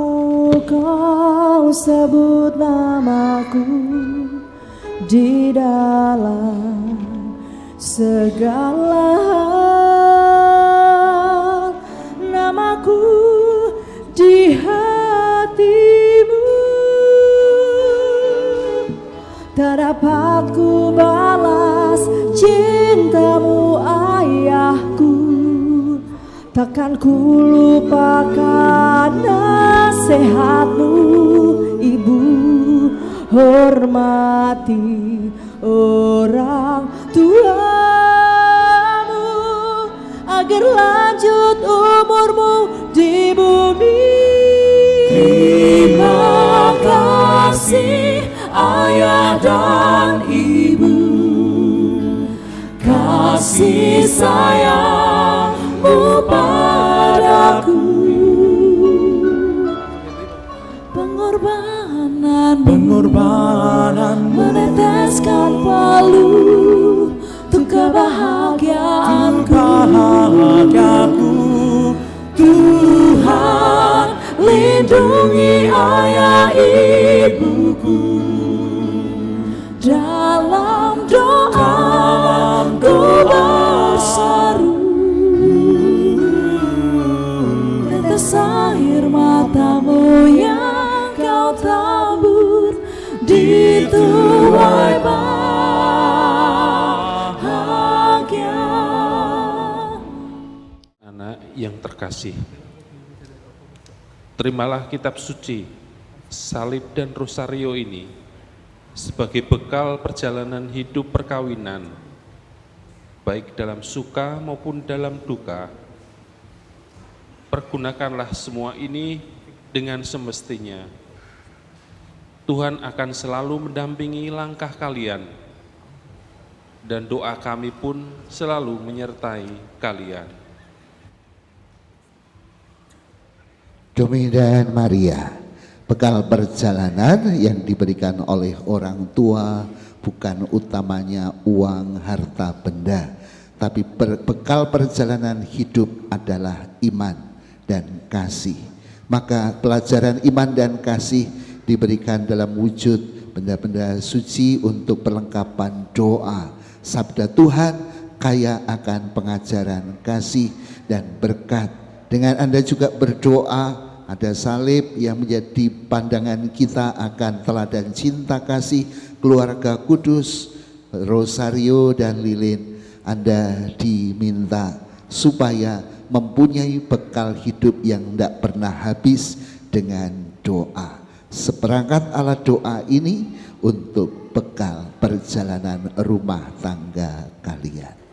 kau sebut namaku, di dalam segala hal namaku di hatimu. Tak dapat ku balas cintamu ayahku, takkan ku lupakan nasihatmu ibu. Hormati orang tuamu agar lanjut umurmu di bumi. Terima kasih ayah dan ibu, kasih sayangmu padaku, pengorbanan meneteskan palu untuk kebahagiaanku. Tuhan lindungi ayah ibuku, dalam doaku berseru, tetes air matamu yang kau tabur di tuai bahagia. Anak yang terkasih, terimalah kitab suci, salib dan rosario ini sebagai bekal perjalanan hidup perkawinan, baik dalam suka maupun dalam duka. Pergunakanlah semua ini dengan semestinya. Tuhan akan selalu mendampingi langkah kalian, dan doa kami pun selalu menyertai kalian. Domi dan Maria, bekal perjalanan yang diberikan oleh orang tua bukan utamanya uang, harta, benda, tapi bekal perjalanan hidup adalah iman dan kasih. Maka pelajaran iman dan kasih diberikan dalam wujud benda-benda suci untuk perlengkapan doa. Sabda Tuhan kaya akan pengajaran kasih dan berkat. Dengan Anda juga berdoa, ada salib yang menjadi pandangan kita akan teladan cinta kasih keluarga kudus, rosario dan lilin. Anda diminta supaya mempunyai bekal hidup yang tidak pernah habis dengan doa. Seperangkat alat doa ini untuk bekal perjalanan rumah tangga kalian.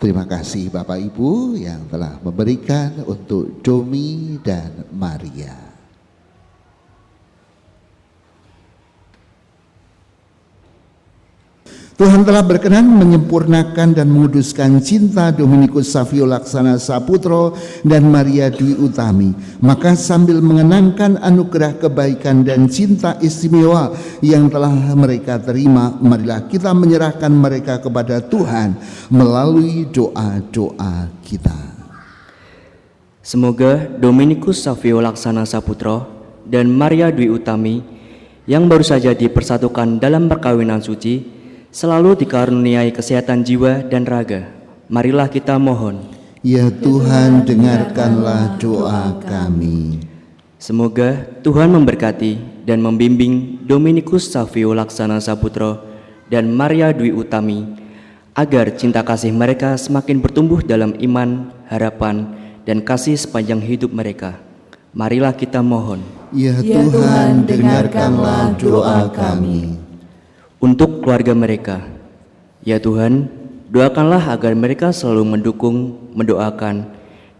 Terima kasih Bapak Ibu yang telah memberikan untuk Domi dan Maria. Tuhan telah berkenan menyempurnakan dan menguduskan cinta Dominikus Savio Laksana Saputro dan Maria Dwi Utami. Maka sambil mengenangkan anugerah kebaikan dan cinta istimewa yang telah mereka terima, marilah kita menyerahkan mereka kepada Tuhan melalui doa-doa kita. Semoga Dominikus Savio Laksana Saputro dan Maria Dwi Utami yang baru saja dipersatukan dalam perkawinan suci selalu dikaruniai kesehatan jiwa dan raga. Marilah kita mohon. Ya Tuhan, dengarkanlah doa kami. Semoga Tuhan memberkati dan membimbing Dominikus Savio Laksana Saputro dan Maria Dwi Utami agar cinta kasih mereka semakin bertumbuh dalam iman, harapan, dan kasih sepanjang hidup mereka. Marilah kita mohon. Ya Tuhan, dengarkanlah doa kami. Untuk keluarga mereka, ya Tuhan, doakanlah agar mereka selalu mendukung, mendoakan,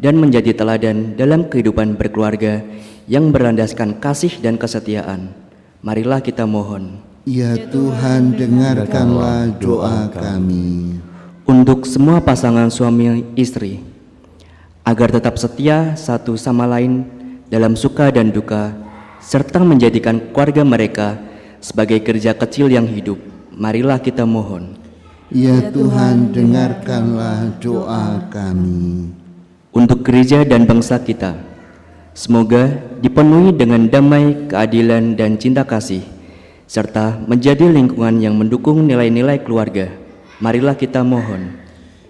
dan menjadi teladan dalam kehidupan berkeluarga yang berlandaskan kasih dan kesetiaan. Marilah kita mohon. Ya Tuhan, dengarkanlah doa kami. Untuk semua pasangan suami istri, agar tetap setia satu sama lain dalam suka dan duka, serta menjadikan keluarga mereka sebagai gereja kecil yang hidup. Marilah kita mohon. Ya Tuhan, dengarkanlah doa kami. Untuk gereja dan bangsa kita, semoga dipenuhi dengan damai, keadilan, dan cinta kasih, serta menjadi lingkungan yang mendukung nilai-nilai keluarga. Marilah kita mohon.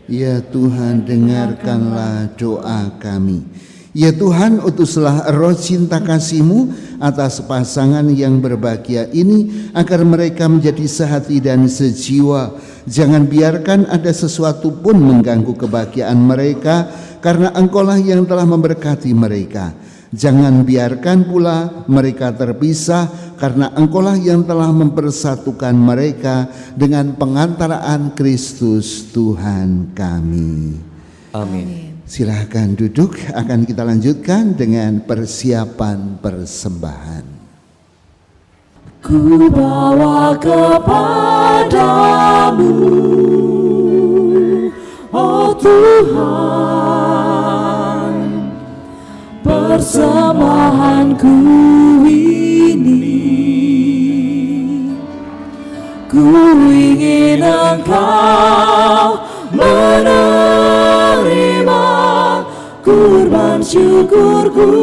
Ya Tuhan, dengarkanlah doa kami. Ya Tuhan, utuslah roh cinta kasih-Mu atas pasangan yang berbahagia ini agar mereka menjadi sehati dan sejiwa. Jangan biarkan ada sesuatu pun mengganggu kebahagiaan mereka, karena Engkaulah yang telah memberkati mereka. Jangan biarkan pula mereka terpisah, karena Engkaulah yang telah mempersatukan mereka dengan pengantaraan Kristus Tuhan kami. Amin. Silahkan duduk, akan kita lanjutkan dengan persiapan persembahan. Ku bawa kepadamu, oh Tuhan, persembahanku ini. Ku ingin Engkau menerima kurban syukurku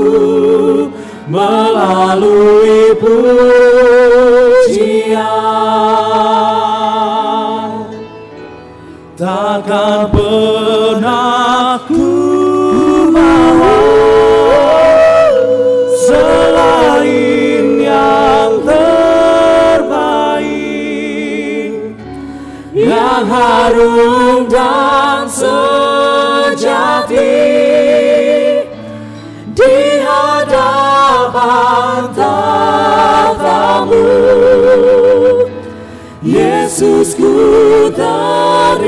melalui pujian. Takkan pernah ku mau selain yang terbaik, yang harum dan sejati di hadapan tahta-Mu. Yesus, ku terimalah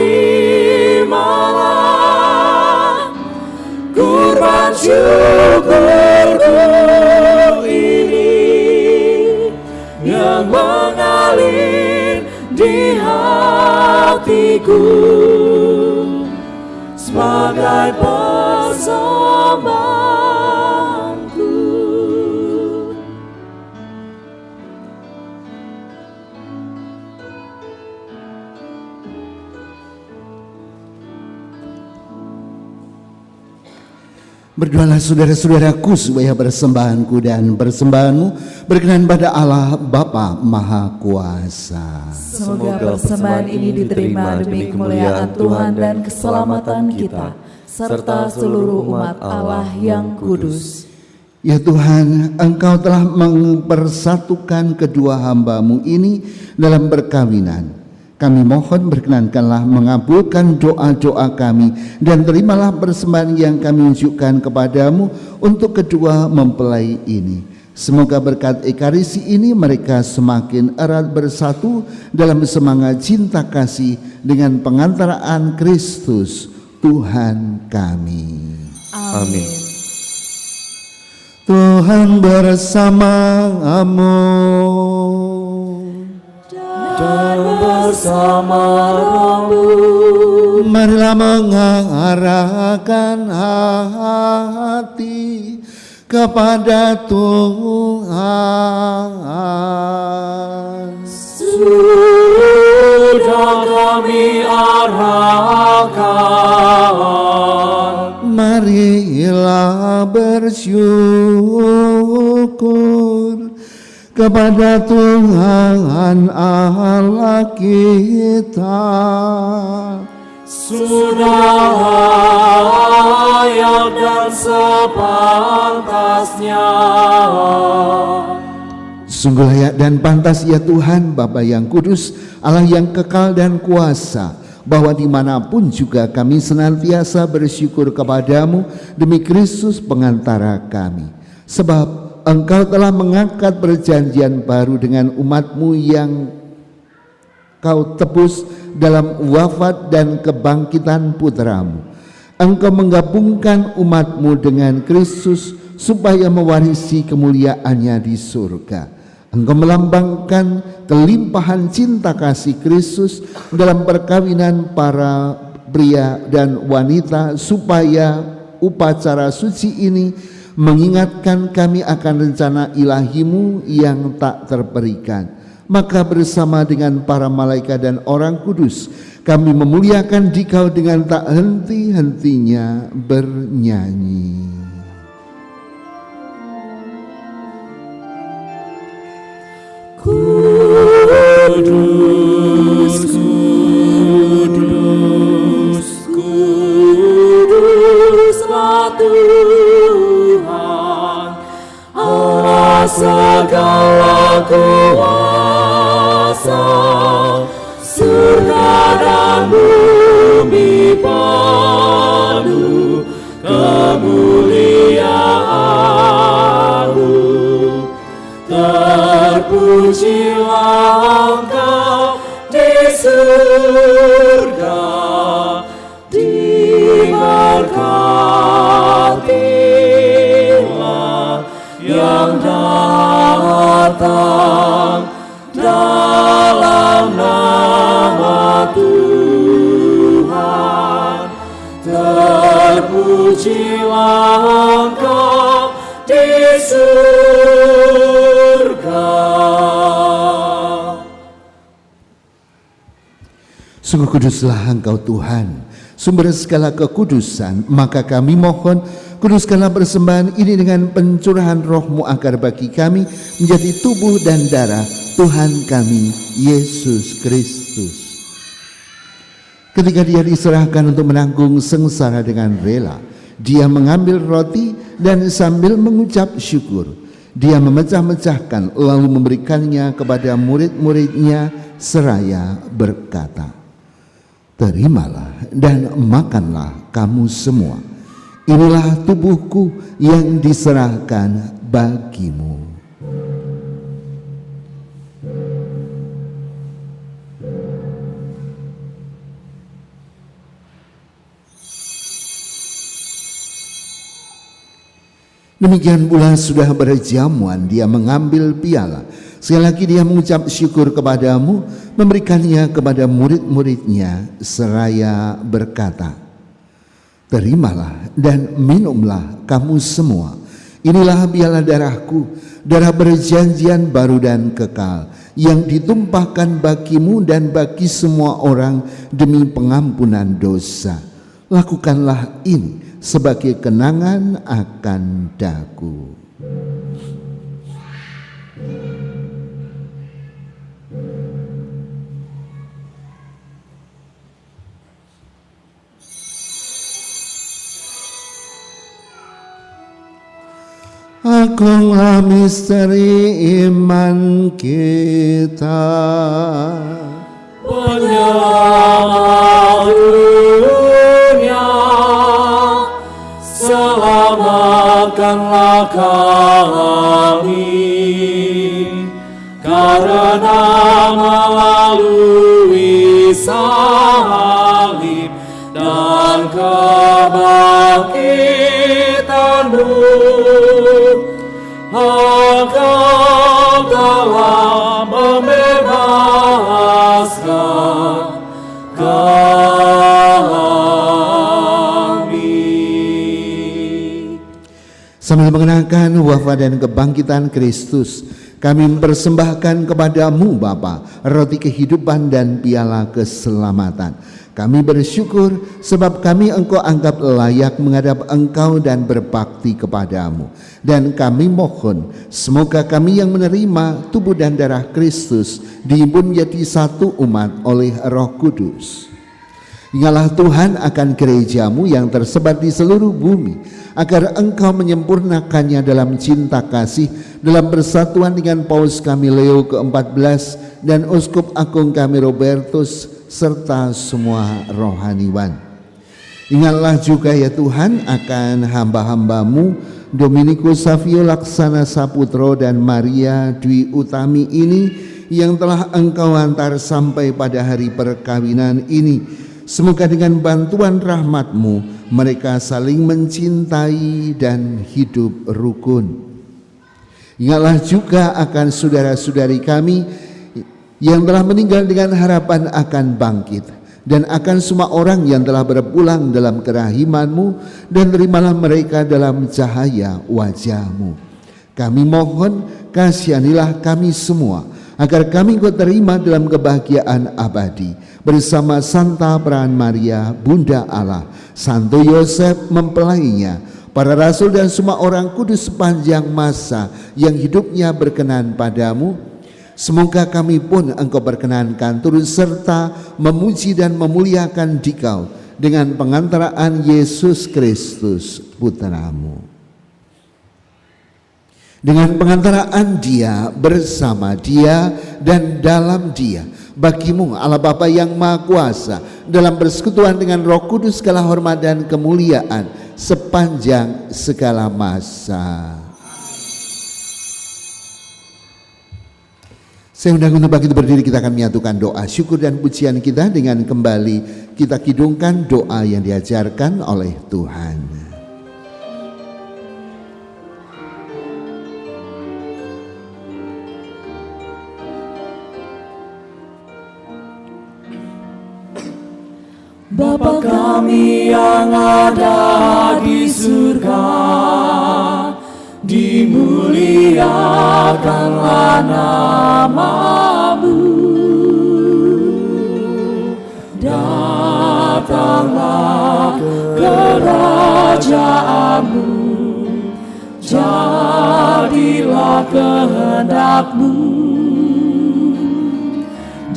kurban syukurku ini yang mengalir di hatiku sebagai persembahanku. Berdoalah saudara-saudaraku supaya persembahanku dan persembahanmu berkenan pada Allah Bapa Maha Kuasa. Semoga persembahan ini diterima demi kemuliaan Tuhan dan keselamatan kita, serta seluruh umat Allah yang kudus. Ya Tuhan, Engkau telah mempersatukan kedua hamba-Mu ini dalam perkawinan. Kami mohon berkenankanlah mengabulkan doa-doa kami dan terimalah persembahan yang kami unjukkan kepadamu untuk kedua mempelai ini. Semoga berkat Ekaristi ini mereka semakin erat bersatu dalam semangat cinta kasih dengan pengantaraan Kristus Tuhan kami. Amin. Tuhan bersamamu. Dan bersama rohmu. Marilah mengarahkan hati kepada Tuhan. Sudah kami arahkan. Marilah bersyukur kepada Tuhan Allah kita. Sudah layak dan sepantasnya. Sungguh layak dan pantas ya Tuhan, Bapa yang kudus, Allah yang kekal dan kuasa, bahwa dimanapun juga kami senantiasa bersyukur kepadamu demi Kristus pengantara kami. Sebab Engkau telah mengangkat perjanjian baru dengan umat-Mu yang Kau tebus dalam wafat dan kebangkitan putra-Mu. Engkau menggabungkan umat-Mu dengan Kristus supaya mewarisi kemuliaannya di surga. Engkau melambangkan kelimpahan cinta kasih Kristus dalam perkawinan para pria dan wanita, supaya upacara suci ini mengingatkan kami akan rencana ilahi-Mu yang tak terperikan. Maka bersama dengan para malaikat dan orang kudus, kami memuliakan Dikau dengan tak henti-hentinya bernyanyi. Kudus, kudus, kuduslah Tuhan, Allah segala kuasa, surga dan bumi penuh kemuliaan-Mu. Terpujilah Engkau di surga, diberkatilah yang datang dalam nama Tuhan. Terpujilah Engkau di surga. Sungguh kuduslah Engkau Tuhan, sumber segala kekudusan. Maka kami mohon, kuduskanlah persembahan ini dengan pencurahan Roh-Mu, agar bagi kami menjadi tubuh dan darah Tuhan kami Yesus Kristus. Ketika Dia diserahkan untuk menanggung sengsara dengan rela, Dia mengambil roti dan sambil mengucap syukur, Dia memecah-mecahkan lalu memberikannya kepada murid-muridnya seraya berkata, "Terimalah dan makanlah kamu semua. Inilah tubuhku yang diserahkan bagimu." Demikian pula sudah berjamuan, Dia mengambil piala. Sekali lagi Dia mengucap syukur kepadamu, memberikannya kepada murid-muridnya seraya berkata, Terimalah dan minumlah kamu semua. Inilah piala darahku, darah perjanjian baru dan kekal, yang ditumpahkan bagimu dan bagi semua orang demi pengampunan dosa. Lakukanlah ini sebagai kenangan akan daku. Agunglah misteri iman kita. Penyelamat dunia, selamatkanlah kami, karena melalui salib dan kebangkitan-Mu, Engkau telah membebaskan kami. Sambil mengenangkan wafat dan kebangkitan Kristus, kami mempersembahkan kepadamu Bapa roti kehidupan dan piala keselamatan. Kami bersyukur sebab kami Engkau anggap layak menghadap Engkau dan berbakti kepadamu. Dan kami mohon semoga kami yang menerima tubuh dan darah Kristus dihimpun menjadi satu umat oleh Roh Kudus. Ingatlah Tuhan akan gerejamu yang tersebar di seluruh bumi, agar Engkau menyempurnakannya dalam cinta kasih, dalam persatuan dengan Paus kami Leo ke-14 dan Uskup Agung kami Robertus, serta semua rohaniwan. Ingatlah juga ya Tuhan akan hamba-Hamba-Mu Dominikus Savio Laksana Saputro dan Maria Dwi Utami ini yang telah Engkau antar sampai pada hari perkawinan ini. Semoga dengan bantuan rahmat-Mu mereka saling mencintai dan hidup rukun. Ingatlah juga akan saudara-saudari kami yang telah meninggal dengan harapan akan bangkit, dan akan semua orang yang telah berpulang dalam kerahiman-Mu, dan terimalah mereka dalam cahaya wajah-Mu. Kami mohon kasihanilah kami semua, agar kami Kau terima dalam kebahagiaan abadi bersama Santa Peran Maria Bunda Allah, Santo Yosef mempelainya, para rasul dan semua orang kudus sepanjang masa yang hidupnya berkenan padamu. Semoga kami pun Engkau perkenankan turut serta memuji dan memuliakan Dikau dengan pengantaraan Yesus Kristus Putra-Mu. Dengan pengantaraan Dia, bersama Dia, dan dalam Dia, bagimu Allah Bapa yang Maha Kuasa, dalam persekutuan dengan Roh Kudus segala hormat dan kemuliaan sepanjang segala masa. Saya undang untuk bagi berdiri, kita akan menyatukan doa syukur dan pujian kita dengan kembali kita kidungkan doa yang diajarkan oleh Tuhan. Bapa kami yang ada di surga, dimuliakanlah nama-Mu, datanglah kerajaan-Mu, jadilah kehendak-Mu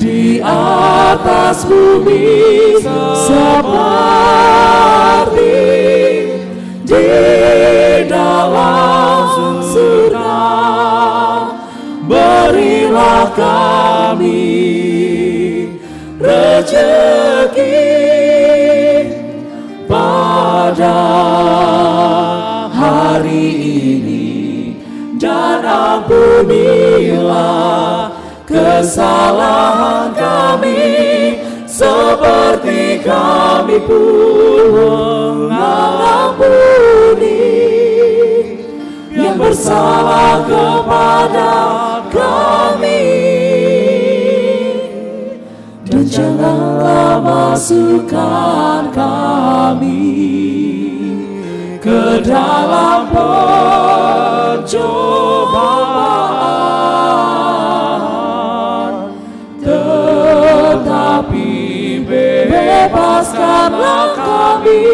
di atas bumi seperti di dalam surga. Berilah kami rezeki pada hari ini, dan ampunilah kesalahan kami seperti kami pun mengampuni yang bersalah kepada kami. dan janganlah masukkan kami ke dalam pencobaan, tetapi bebaskanlah kami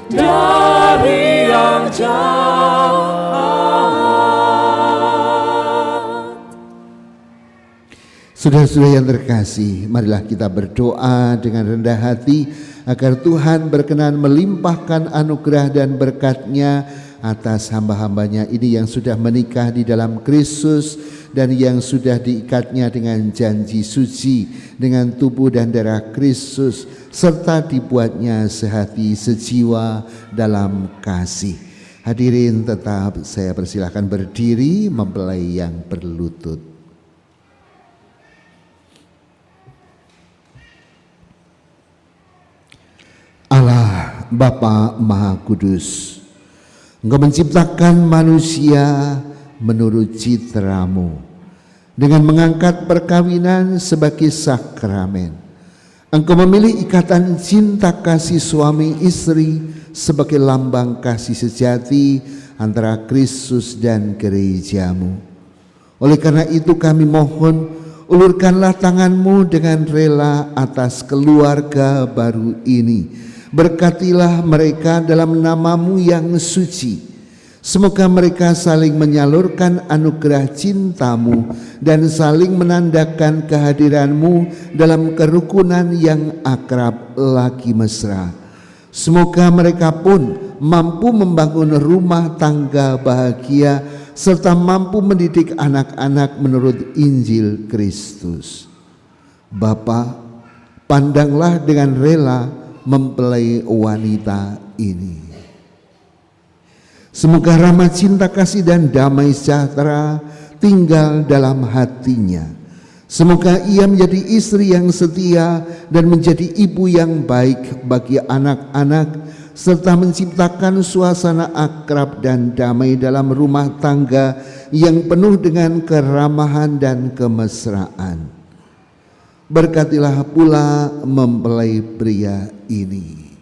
dari yang jahat. Saudara-saudara yang terkasih, marilah kita berdoa dengan rendah hati agar Tuhan berkenan melimpahkan anugerah dan berkat-Nya atas hamba-hambanya ini yang sudah menikah di dalam Kristus dan yang sudah diikatnya dengan janji suci dengan tubuh dan darah Kristus, serta dibuatnya sehati sejiwa dalam kasih. Hadirin tetap saya persilahkan berdiri mempelai yang berlutut. Allah Bapa Maha Kudus, Engkau menciptakan manusia menurut citra-Mu dengan mengangkat perkawinan sebagai sakramen. Engkau memilih ikatan cinta kasih suami istri sebagai lambang kasih sejati antara Kristus dan gereja-Mu. Oleh karena itu kami mohon, ulurkanlah tangan-Mu dengan rela atas keluarga baru ini. Berkatilah mereka dalam nama-Mu yang suci. Semoga mereka saling menyalurkan anugerah cinta-Mu dan saling menandakan kehadiran-Mu dalam kerukunan yang akrab lagi mesra. Semoga mereka pun mampu membangun rumah tangga bahagia serta mampu mendidik anak-anak menurut Injil Kristus. Bapa, pandanglah dengan rela mempelai wanita ini. Semoga rahmat cinta kasih dan damai sejahtera tinggal dalam hatinya. Semoga ia menjadi istri yang setia dan menjadi ibu yang baik bagi anak-anak, serta menciptakan suasana akrab dan damai dalam rumah tangga yang penuh dengan keramahan dan kemesraan. Berkatilah pula mempelai pria ini.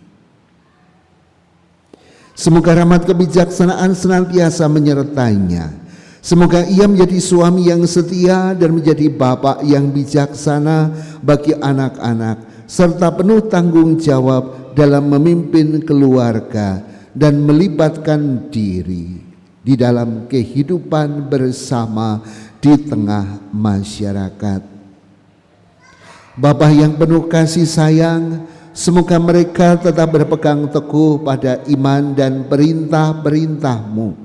Semoga rahmat kebijaksanaan senantiasa menyertainya. Semoga ia menjadi suami yang setia dan menjadi bapak yang bijaksana bagi anak-anak, serta penuh tanggung jawab dalam memimpin keluarga dan melibatkan diri di dalam kehidupan bersama di tengah masyarakat. Bapa yang penuh kasih sayang, semoga mereka tetap berpegang teguh pada iman dan perintah-perintah-Mu,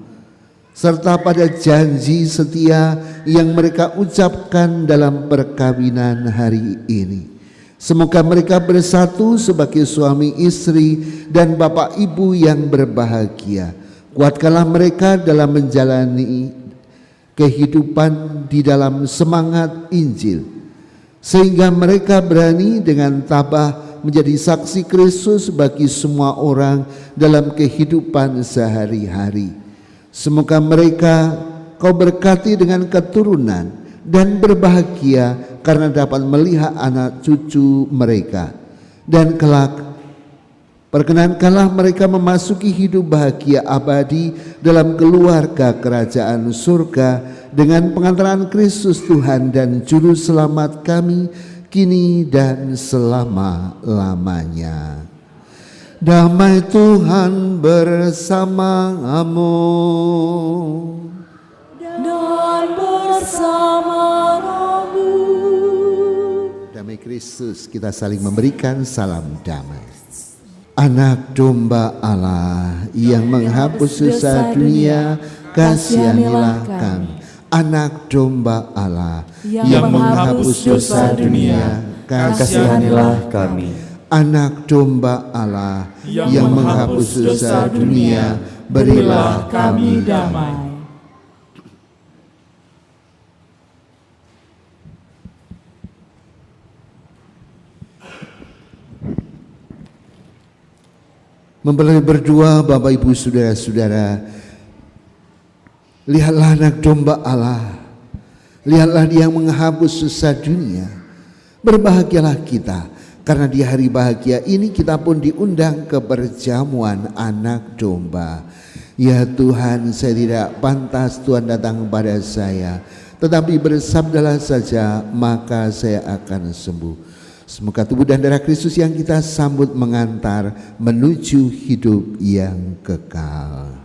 serta pada janji setia yang mereka ucapkan dalam perkawinan hari ini. Semoga mereka bersatu sebagai suami istri dan bapak ibu yang berbahagia. Kuatkanlah mereka dalam menjalani kehidupan di dalam semangat Injil, sehingga mereka berani dengan tabah menjadi saksi Kristus bagi semua orang dalam kehidupan sehari-hari. Semoga mereka Kau berkati dengan keturunan dan berbahagia karena dapat melihat anak cucu mereka. Dan kelak perkenankanlah mereka memasuki hidup bahagia abadi dalam keluarga kerajaan surga dengan pengantaran Kristus Tuhan dan Juru Selamat kami kini dan selama-lamanya. Damai Tuhan bersamamu dan bersama rohmu. Damai Kristus, kita saling memberikan salam damai. Anak domba Allah yang menghapus dosa dunia, kasihanilah kami. Anak domba Allah yang menghapus dosa dunia, kasihanilah kami. Anak domba Allah yang menghapus dosa dunia, berilah kami damai. Mempelai berdua, Bapak Ibu Saudara-saudara, lihatlah anak domba Allah, lihatlah dia yang menghapus dosa dunia, Berbahagialah kita, karena di hari bahagia ini kita pun diundang ke perjamuan anak domba. Ya Tuhan, saya tidak pantas Tuhan datang kepada saya, tetapi bersabdalah saja, maka saya akan sembuh. Semoga tubuh dan darah Kristus yang kita sambut mengantar menuju hidup yang kekal.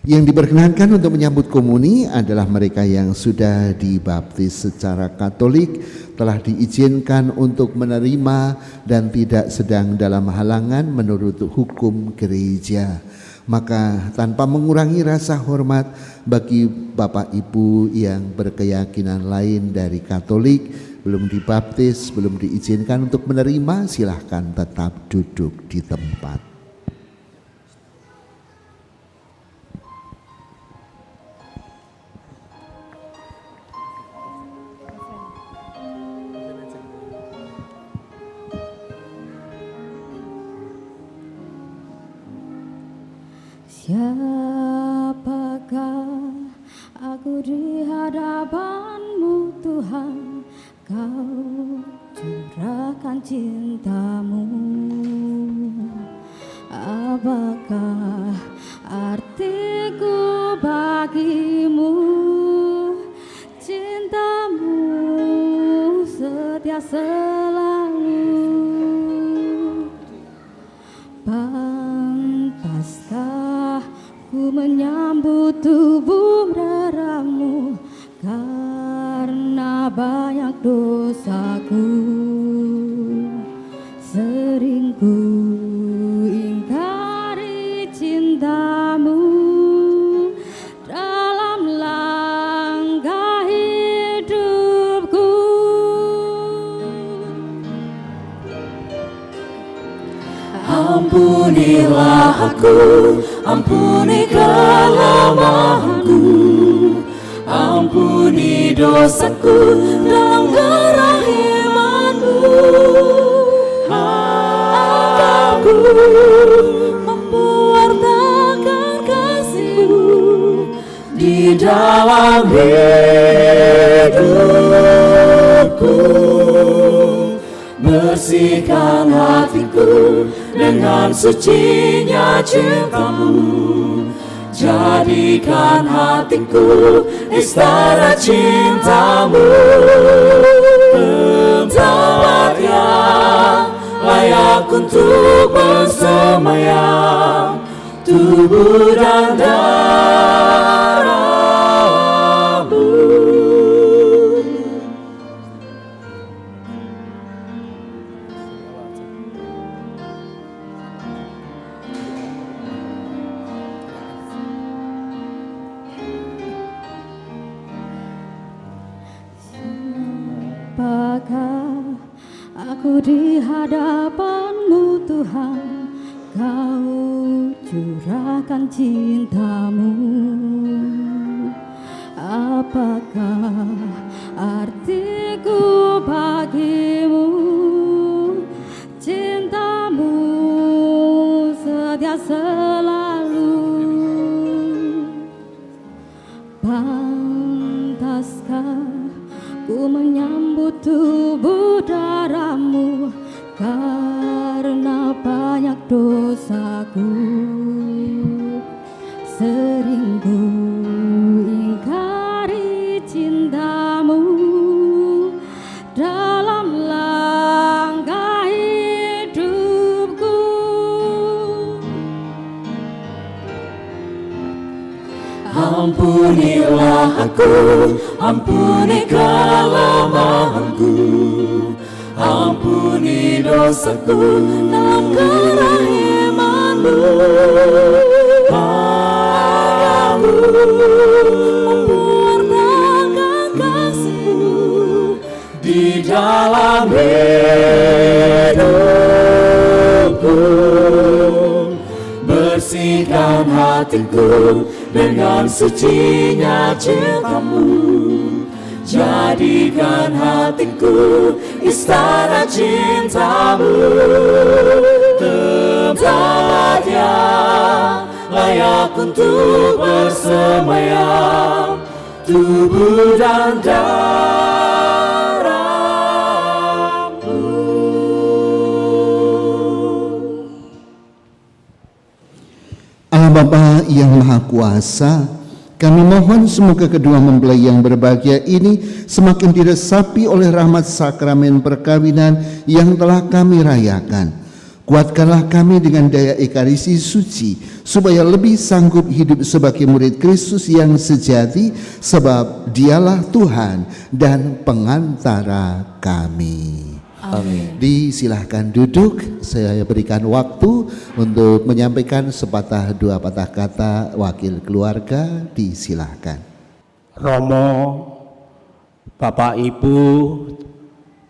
Yang diperkenankan untuk menyambut komuni adalah mereka yang sudah dibaptis secara Katolik, telah diizinkan untuk menerima dan tidak sedang dalam halangan menurut hukum gereja. Maka tanpa mengurangi rasa hormat bagi Bapak Ibu yang berkeyakinan lain dari Katolik, belum dibaptis, belum diizinkan untuk menerima, silahkan tetap duduk di tempat. Siapakah aku di hadapan-Mu Tuhan, Kau curahkan cinta-Mu. Apakah artiku bagimu, cinta-Mu setia selalu. Pantaskah ku menyambut tubuh darah-Mu, karena banyak dosaku. Sering ku ingkari cinta-Mu dalam langkah hidupku. Ampunilah aku, ampuni kelemahanku, ampuni dosaku dalam kerahiman-Mu. Aku mempertahankan kasih-Mu di dalam hidupku. Bersihkan hatiku dengan sucinya cinta-Mu. Jadikan hatiku istana cinta-Mu, tempat yang layak untuk bersemayam, tubuh dan darah-Mu. Apakah aku di hadapan-Mu Tuhan, Kau curahkan cinta-Mu. Apakah artiku bagimu, cinta-Mu setia selalu. Pantaskah ku menyambut tubuh darah-Mu, karena banyak dosaku. Sering ku ingkari cinta-Mu dalam langkah hidupku. Ampunilah aku, ampuni kelemahanku, ampuni dosaku dalam kerahiman-Mu. Aku mempertahankan kasih-Mu di dalam hidupku. Bersihkan hatiku dengan sucinya cinta-Mu. Jadikan hatiku istana cinta-Mu, tempat yang layak untuk bersemayam, tubuh dan darah. Bapa yang Maha Kuasa, kami mohon semoga kedua mempelai yang berbahagia ini semakin diresapi oleh rahmat sakramen perkawinan yang telah kami rayakan. Kuatkanlah kami dengan daya Ekaristi suci, supaya lebih sanggup hidup sebagai murid Kristus yang sejati, sebab Dialah Tuhan dan pengantara kami. Amin. Disilahkan duduk, saya berikan waktu untuk menyampaikan sepatah dua patah kata wakil keluarga, disilahkan. Romo, Bapak Ibu,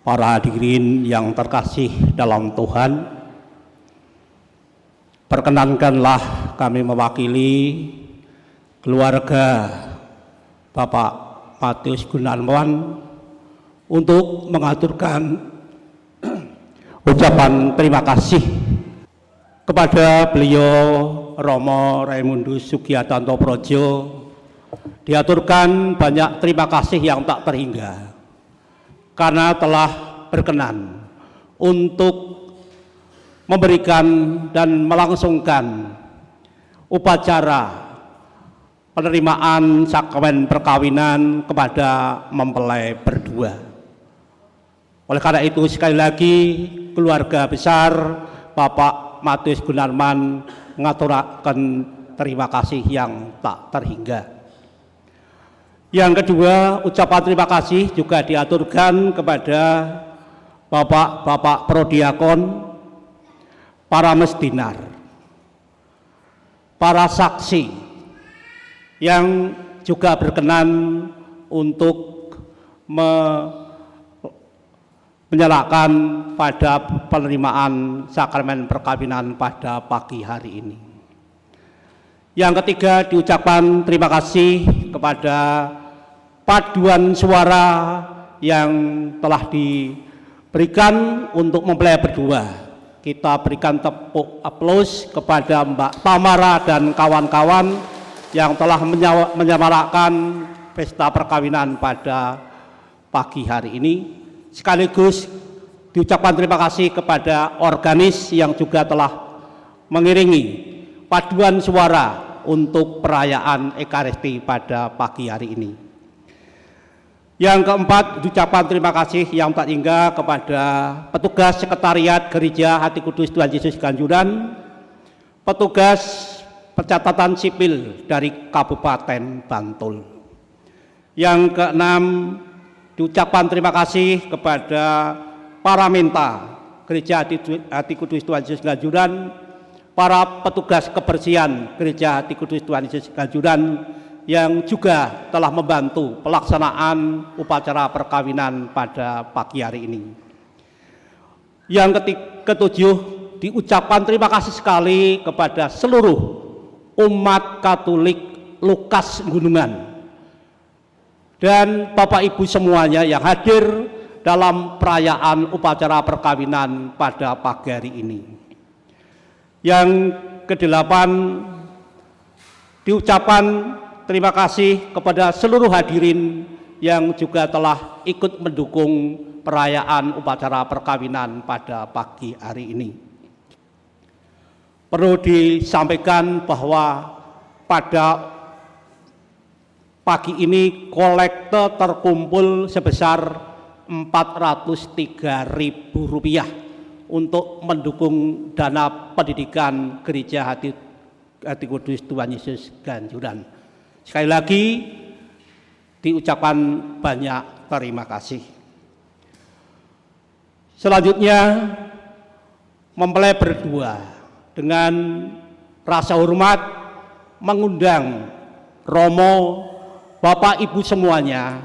para hadirin yang terkasih dalam Tuhan, perkenankanlah kami mewakili keluarga Bapak Matius Gunawan untuk mengaturkan ucapan terima kasih kepada beliau Romo Raimundus Sugiartanto Projo. Diaturkan banyak terima kasih yang tak terhingga karena telah berkenan untuk memberikan dan melangsungkan upacara penerimaan sakramen perkawinan kepada mempelai berdua. Oleh karena itu sekali lagi keluarga besar Bapak Matius Gunawan mengaturaken terima kasih yang tak terhingga. Yang kedua, ucapan terima kasih juga diaturkan kepada Bapak-bapak prodiakon, para mesdinar, para saksi yang juga berkenan untuk menyerahkan pada penerimaan sakramen perkawinan pada pagi hari ini. Yang ketiga, diucapkan terima kasih kepada paduan suara yang telah diberikan untuk mempelai berdua. Kita berikan tepuk aplaus kepada Mbak Tamara dan kawan-kawan yang telah menyemarakkan pesta perkawinan pada pagi hari ini. Sekaligus diucapkan terima kasih kepada organis yang juga telah mengiringi paduan suara untuk perayaan Ekaristi pada pagi hari ini. Yang keempat, ucapan terima kasih yang tak hingga kepada petugas sekretariat Gereja Hati Kudus Tuhan Yesus Ganjuran, petugas pencatatan sipil dari Kabupaten Bantul. Yang keenam, diucapkan terima kasih kepada para menta Gereja Hati Kudus Tuhan Yesus Ganjuran, para petugas kebersihan Gereja Hati Kudus Tuhan Yesus Ganjuran yang juga telah membantu pelaksanaan upacara perkawinan pada pagi hari ini. Yang ketujuh, diucapkan terima kasih sekali kepada seluruh umat Katolik Lukas Gunungan dan Bapak Ibu semuanya yang hadir dalam perayaan upacara perkawinan pada pagi hari ini. Yang kedelapan, diucapkan terima kasih kepada seluruh hadirin yang juga telah ikut mendukung perayaan upacara perkawinan pada pagi hari ini. Perlu disampaikan bahwa pada pagi ini kolekte terkumpul sebesar Rp403.000 untuk mendukung dana pendidikan Gereja Hati Kudus Tuhan Yesus Ganjuran. Sekali lagi diucapkan banyak terima kasih. Selanjutnya, mempelai berdua dengan rasa hormat mengundang Romo, Bapak Ibu semuanya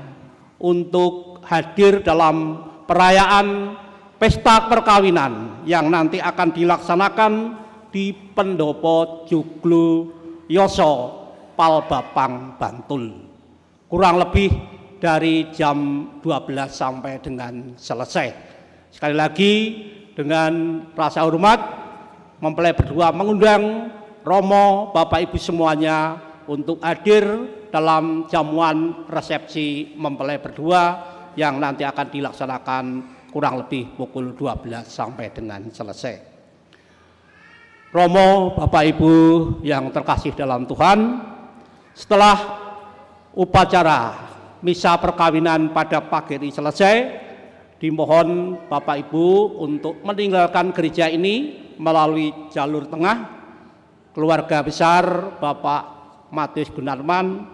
untuk hadir dalam perayaan pesta perkawinan yang nanti akan dilaksanakan di Pendopo Joglo Yoso Palbapang Bantul, kurang lebih dari jam 12 sampai dengan selesai. Sekali lagi dengan rasa hormat mempelai berdua mengundang Romo, Bapak Ibu semuanya untuk hadir dalam jamuan resepsi mempelai berdua yang nanti akan dilaksanakan kurang lebih pukul 12 sampai dengan selesai. Romo, Bapak Ibu yang terkasih dalam Tuhan, setelah upacara misa perkawinan pada pagi ini selesai, dimohon Bapak Ibu untuk meninggalkan gereja ini melalui jalur tengah. Keluarga besar Bapak Matius Gunarman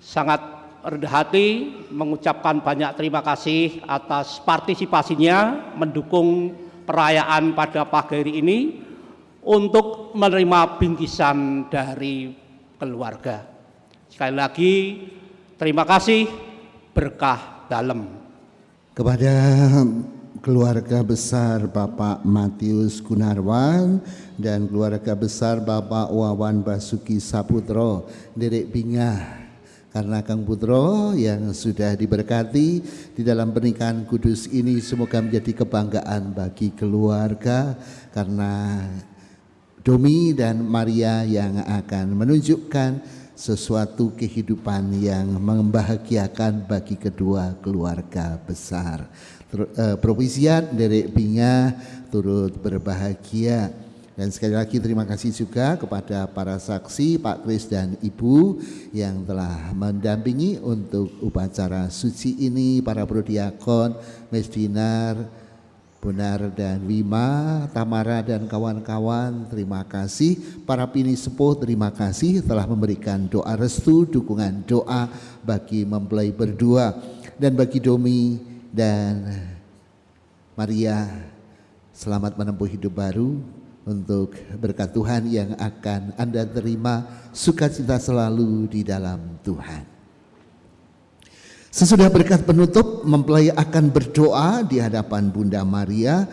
sangat rendah hati mengucapkan banyak terima kasih atas partisipasinya mendukung perayaan pada pagi hari ini untuk menerima bingkisan dari keluarga. Sekali lagi terima kasih, berkah dalam. Kepada keluarga besar Bapak Matius Gunarwan dan keluarga besar Bapak Wawan Basuki Saputro, Derek Bingah, karena Kang Putro yang sudah diberkati di dalam pernikahan kudus ini, semoga menjadi kebanggaan bagi keluarga, karena Domi dan Maria yang akan menunjukkan sesuatu kehidupan yang membahagiakan bagi kedua keluarga besar. Propisiat Derek Binga turut berbahagia. Dan sekali lagi terima kasih juga kepada para saksi, Pak Kris dan Ibu yang telah mendampingi untuk upacara suci ini, para prodiakon, Mesdinar, Bonar dan Wima, Tamara dan kawan-kawan, terima kasih. Para pini sepuh, terima kasih telah memberikan doa restu, dukungan doa bagi mempelai berdua. Dan bagi Domi dan Maria, selamat menempuh hidup baru untuk berkat Tuhan yang akan Anda terima, sukacita selalu di dalam Tuhan. Sesudah berkat penutup, mempelai akan berdoa di hadapan Bunda Maria,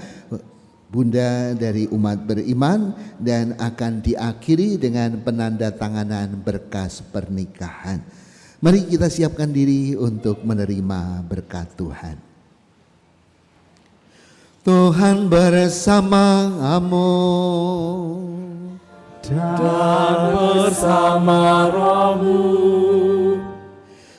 Bunda dari umat beriman, dan akan diakhiri dengan penandatanganan berkas pernikahan. Mari kita siapkan diri untuk menerima berkat Tuhan. Tuhan bersamamu dan bersama rohmu.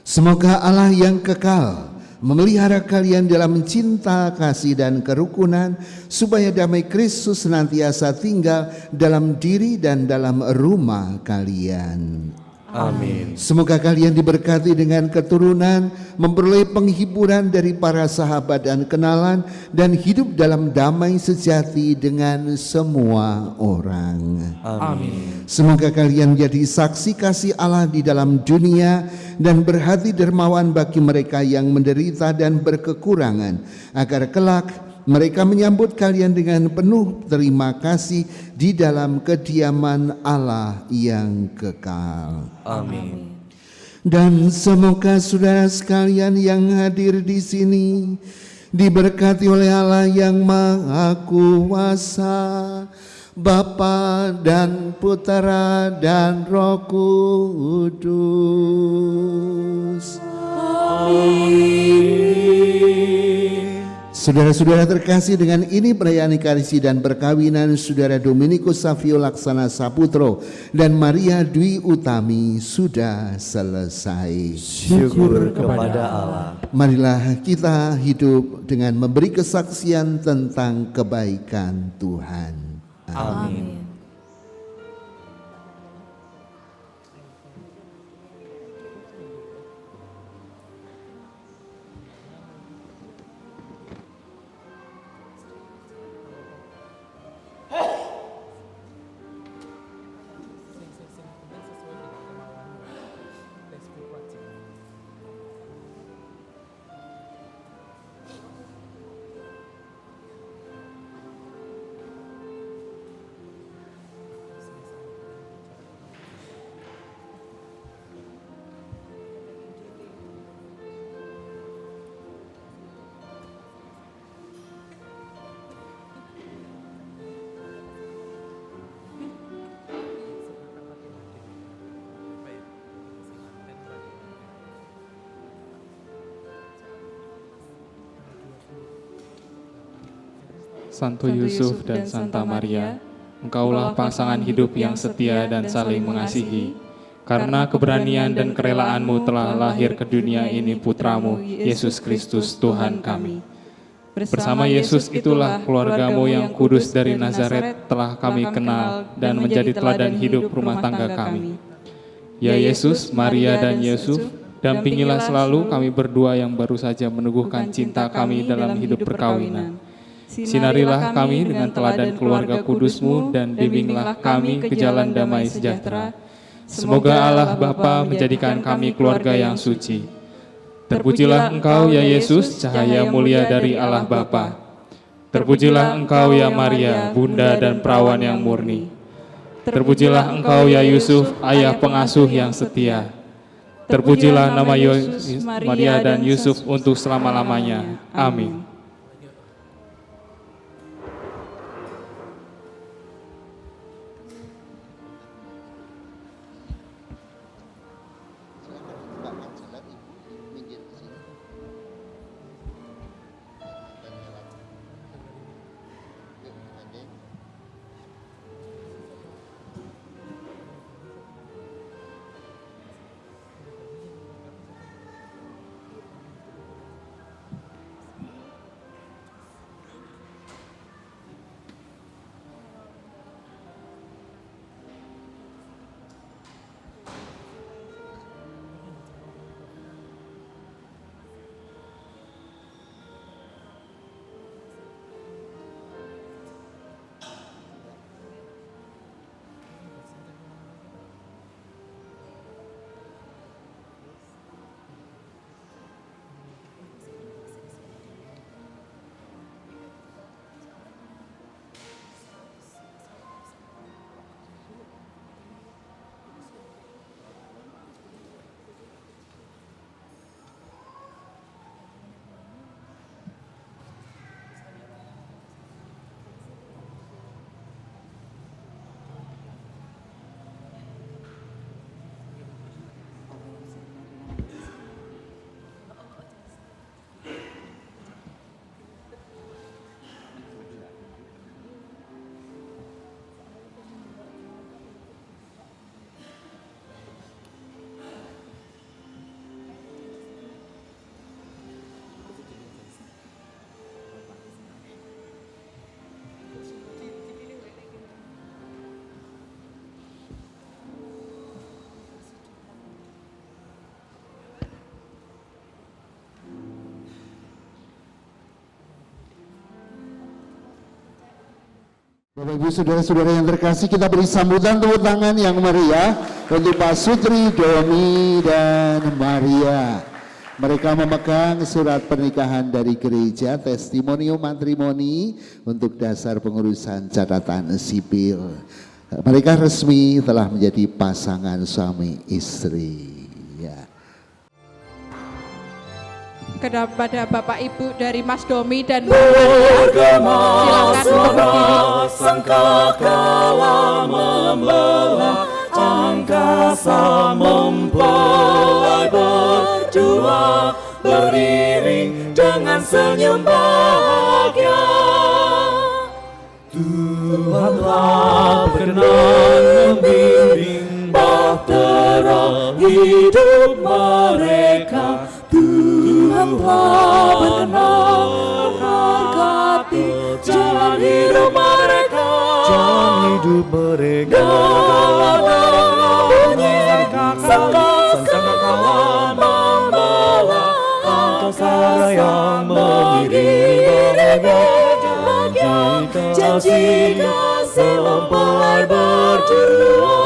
Semoga Allah yang kekal memelihara kalian dalam cinta, kasih, dan kerukunan, supaya damai Kristus senantiasa tinggal dalam diri dan dalam rumah kalian. Amin. Semoga kalian diberkati dengan keturunan, memperoleh penghiburan dari para sahabat dan kenalan, dan hidup dalam damai sejati dengan semua orang. Amin. Semoga kalian menjadi saksi kasih Allah di dalam dunia dan berhati dermawan bagi mereka yang menderita dan berkekurangan, agar kelak mereka menyambut kalian dengan penuh terima kasih di dalam kediaman Allah yang kekal. Amin. Dan semoga saudara sekalian yang hadir di sini diberkati oleh Allah yang Maha Kuasa, Bapa dan Putera dan Roh Kudus. Amin. Saudara-saudara terkasih, dengan ini perayaan Ekaristi dan perkawinan Saudara Dominikus Savio Laksana Saputro dan Maria Dwi Utami sudah selesai. Syukur kepada Allah. Marilah kita hidup dengan memberi kesaksian tentang kebaikan Tuhan. Amin. Santo Yusuf dan Santa Maria, Engkaulah pasangan hidup yang setia dan saling mengasihi. Karena keberanian dan kerelaanmu telah lahir ke dunia ini putramu, Yesus Kristus Tuhan kami. Bersama Yesus itulah keluargamu yang kudus dari Nazaret telah kami kenal dan menjadi teladan hidup rumah tangga kami. Ya Yesus, Maria dan Yusuf, dampingilah selalu kami berdua yang baru saja meneguhkan cinta kami dalam hidup perkawinan. Sinarilah kami dengan teladan keluarga kudus-Mu dan bimbinglah kami ke jalan damai sejahtera. Semoga Allah Bapa menjadikan kami keluarga yang suci. Terpujilah Engkau ya Yesus, cahaya mulia dari Allah Bapa. Terpujilah Engkau ya Maria, Bunda dan Perawan yang murni. Terpujilah Engkau ya Yusuf, ayah pengasuh yang setia. Terpujilah nama Maria dan Yusuf untuk selama-lamanya. Amin. Bapak Ibu saudara-saudara yang terkasih, kita beri sambutan tepuk tangan yang meriah untuk Pak Sutri, Domi, dan Maria. Mereka memegang surat pernikahan dari gereja, testimonium matrimoni untuk dasar pengurusan catatan sipil. Mereka resmi telah menjadi pasangan suami istri. Ya. Kepada Bapak Ibu dari Mas Domi dan Maria, silakan sangka kala membelah, angkasa mempelai berdua, beriring dengan senyum bahagia. Tuhan telah berkenan membimbing bahtera hidup mereka. Tuhan telah berkenan memberkati jalan hidup mereka. Jalan hidup mereka. Bunyi sangkakala membelah, angkasa yang mengiringi bahagia. Janji kasih mempelai berdua.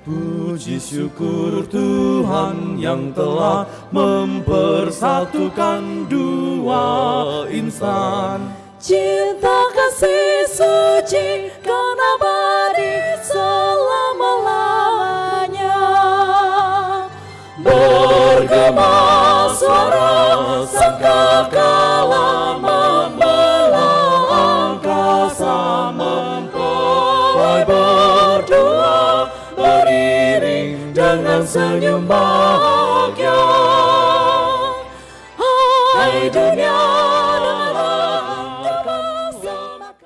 Puji syukur Tuhan yang telah mempersatukan dua insan. Cinta kasih